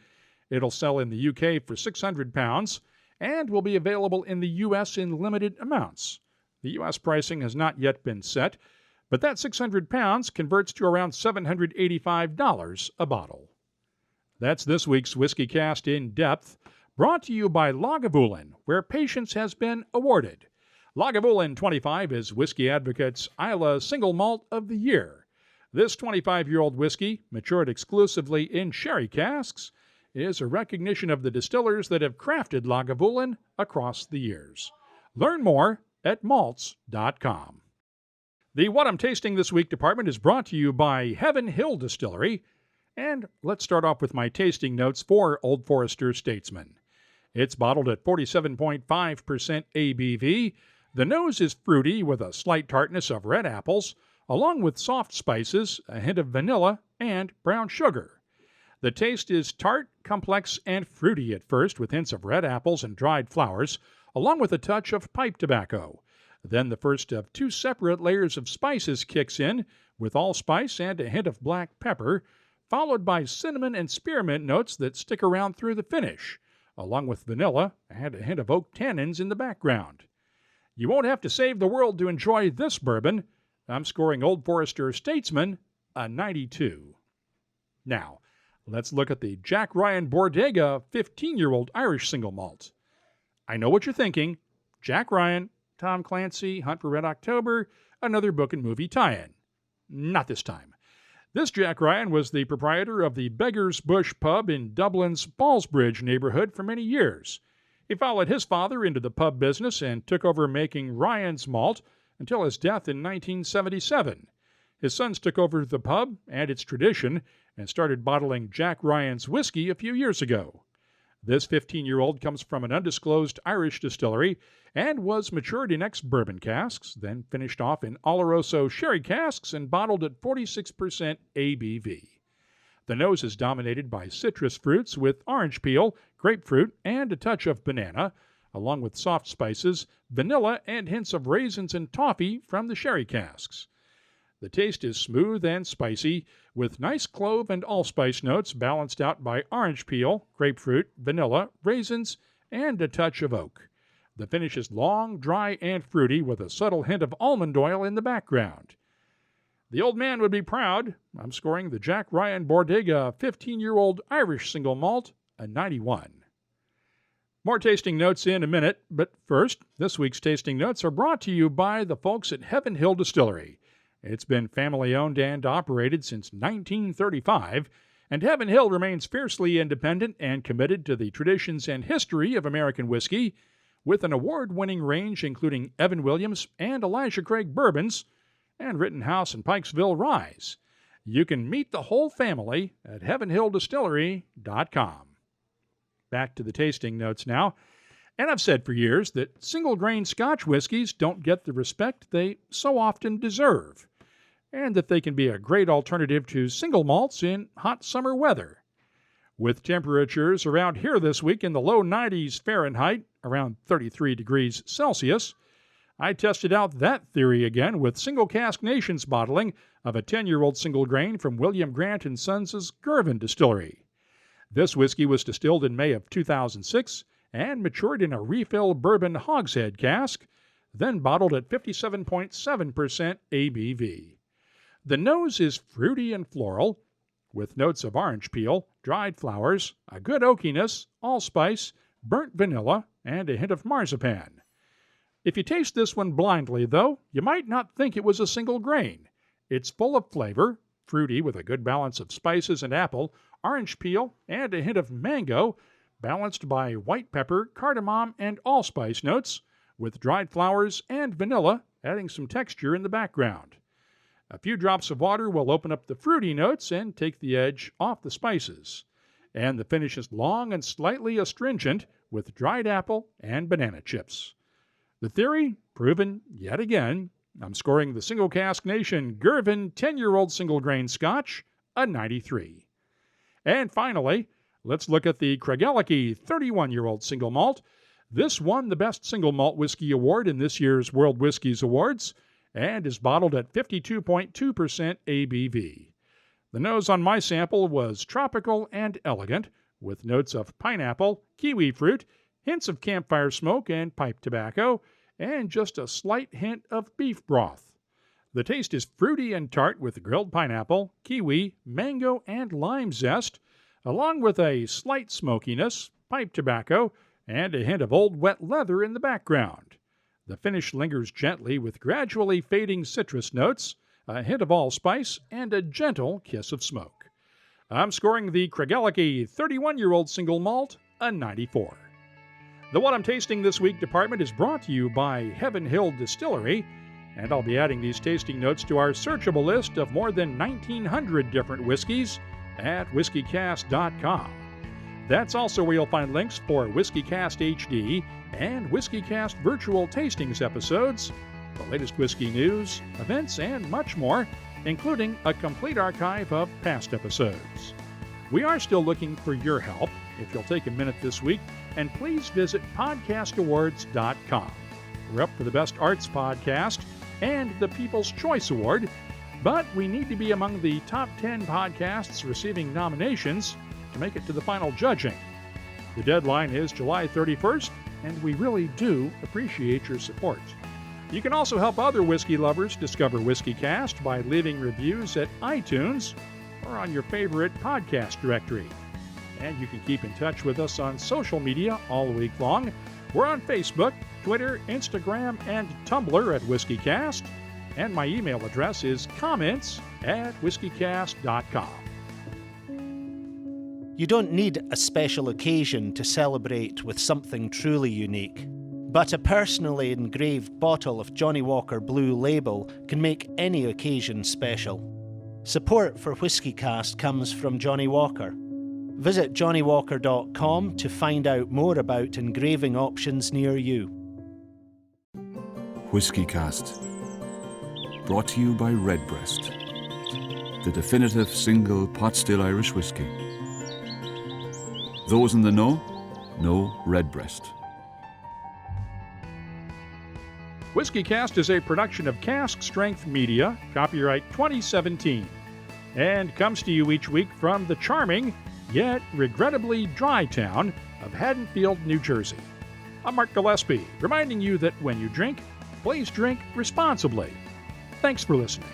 It'll sell in the UK for £600 and will be available in the US in limited amounts. The US pricing has not yet been set, but that £600 converts to around $785 a bottle. That's this week's WhiskyCast In-Depth, brought to you by Lagavulin, where patience has been awarded. Lagavulin 25 is Whiskey Advocate's Isla Single Malt of the Year. This 25-year-old whiskey, matured exclusively in sherry casks, is a recognition of the distillers that have crafted Lagavulin across the years. Learn more at malts.com. The What I'm Tasting This Week department is brought to you by Heaven Hill Distillery. And let's start off with my tasting notes for Old Forester Statesman. It's bottled at 47.5% ABV. The nose is fruity with a slight tartness of red apples, along with soft spices, a hint of vanilla, and brown sugar. The taste is tart, complex, and fruity at first, with hints of red apples and dried flowers, along with a touch of pipe tobacco. Then the first of 2 separate layers of spices kicks in, with allspice and a hint of black pepper, followed by cinnamon and spearmint notes that stick around through the finish, along with vanilla and a hint of oak tannins in the background. You won't have to save the world to enjoy this bourbon. I'm scoring Old Forester Statesman a 92. Now, let's look at the Jack Ryan Bordega 15-year-old Irish single malt. I know what you're thinking. Jack Ryan, Tom Clancy, Hunt for Red October, another book and movie tie-in. Not this time. This Jack Ryan was the proprietor of the Beggar's Bush pub in Dublin's Ballsbridge neighborhood for many years. He followed his father into the pub business and took over making Ryan's malt until his death in 1977. His sons took over the pub and its tradition and started bottling Jack Ryan's whiskey a few years ago. This 15-year-old comes from an undisclosed Irish distillery and was matured in ex-bourbon casks, then finished off in Oloroso sherry casks and bottled at 46% ABV. The nose is dominated by citrus fruits with orange peel, grapefruit, and a touch of banana, along with soft spices, vanilla, and hints of raisins and toffee from the sherry casks. The taste is smooth and spicy, with nice clove and allspice notes balanced out by orange peel, grapefruit, vanilla, raisins, and a touch of oak. The finish is long, dry, and fruity, with a subtle hint of almond oil in the background. The old man would be proud. I'm scoring the Jack Ryan Bordega 15-year-old Irish single malt a 91. More tasting notes in a minute, but first, this week's tasting notes are brought to you by the folks at Heaven Hill Distillery. It's been family-owned and operated since 1935, and Heaven Hill remains fiercely independent and committed to the traditions and history of American whiskey, with an award-winning range including Evan Williams and Elijah Craig bourbons, and Rittenhouse and Pikesville ryes. You can meet the whole family at heavenhilldistillery.com. Back to the tasting notes now. And I've said for years that single-grain Scotch whiskies don't get the respect they so often deserve, and that they can be a great alternative to single malts in hot summer weather. With temperatures around here this week in the low 90s Fahrenheit, around 33 degrees Celsius, I tested out that theory again with Single Cask Nation's bottling of a 10-year-old single grain from William Grant & Sons' Girvan Distillery. This whiskey was distilled in May of 2006 and matured in a refill bourbon hogshead cask, then bottled at 57.7% ABV. The nose is fruity and floral, with notes of orange peel, dried flowers, a good oakiness, allspice, burnt vanilla, and a hint of marzipan. If you taste this one blindly, though, you might not think it was a single grain. It's full of flavor, fruity with a good balance of spices and apple, orange peel, and a hint of mango, balanced by white pepper, cardamom, and allspice notes, with dried flowers and vanilla adding some texture in the background. A few drops of water will open up the fruity notes and take the edge off the spices. And the finish is long and slightly astringent with dried apple and banana chips. The theory proven yet again. I'm scoring the Single Cask Nation Girvan 10-year-old single grain Scotch a 93. And finally, let's look at the Craigellachie 31-year-old single malt. This won the Best Single Malt Whiskey Award in this year's World Whiskies Awards and is bottled at 52.2% ABV. The nose on my sample was tropical and elegant, with notes of pineapple, kiwi fruit, hints of campfire smoke and pipe tobacco, and just a slight hint of beef broth. The taste is fruity and tart with grilled pineapple, kiwi, mango, and lime zest, along with a slight smokiness, pipe tobacco, and a hint of old wet leather in the background. The finish lingers gently with gradually fading citrus notes, a hint of allspice, and a gentle kiss of smoke. I'm scoring the Craigellachie 31-year-old single malt a 94. The What I'm Tasting This Week department is brought to you by Heaven Hill Distillery, and I'll be adding these tasting notes to our searchable list of more than 1,900 different whiskeys at WhiskyCast.com. That's also where you'll find links for WhiskyCast HD and WhiskyCast virtual tastings episodes, the latest whiskey news, events, and much more, including a complete archive of past episodes. We are still looking for your help. If you'll take a minute this week, and please visit podcastawards.com. We're up for the Best Arts Podcast and the People's Choice Award, but we need to be among the top 10 podcasts receiving nominations to make it to the final judging. The deadline is July 31st, and we really do appreciate your support. You can also help other whiskey lovers discover WhiskyCast by leaving reviews at iTunes or on your favorite podcast directory. And you can keep in touch with us on social media all week long. We're on Facebook, Twitter, Instagram, and Tumblr at WhiskyCast. And my email address is comments@whiskycast.com. You don't need a special occasion to celebrate with something truly unique. But a personally engraved bottle of Johnnie Walker Blue Label can make any occasion special. Support for WhiskyCast comes from Johnnie Walker. Visit johnnywalker.com to find out more about engraving options near you. WhiskyCast. Brought to you by Redbreast, the definitive single pot still Irish whiskey. Those in the know Redbreast. WhiskyCast is a production of Cask Strength Media, copyright 2017, and comes to you each week from the charming, yet regrettably dry town of Haddonfield, New Jersey. I'm Mark Gillespie, reminding you that when you drink, please drink responsibly. Thanks for listening.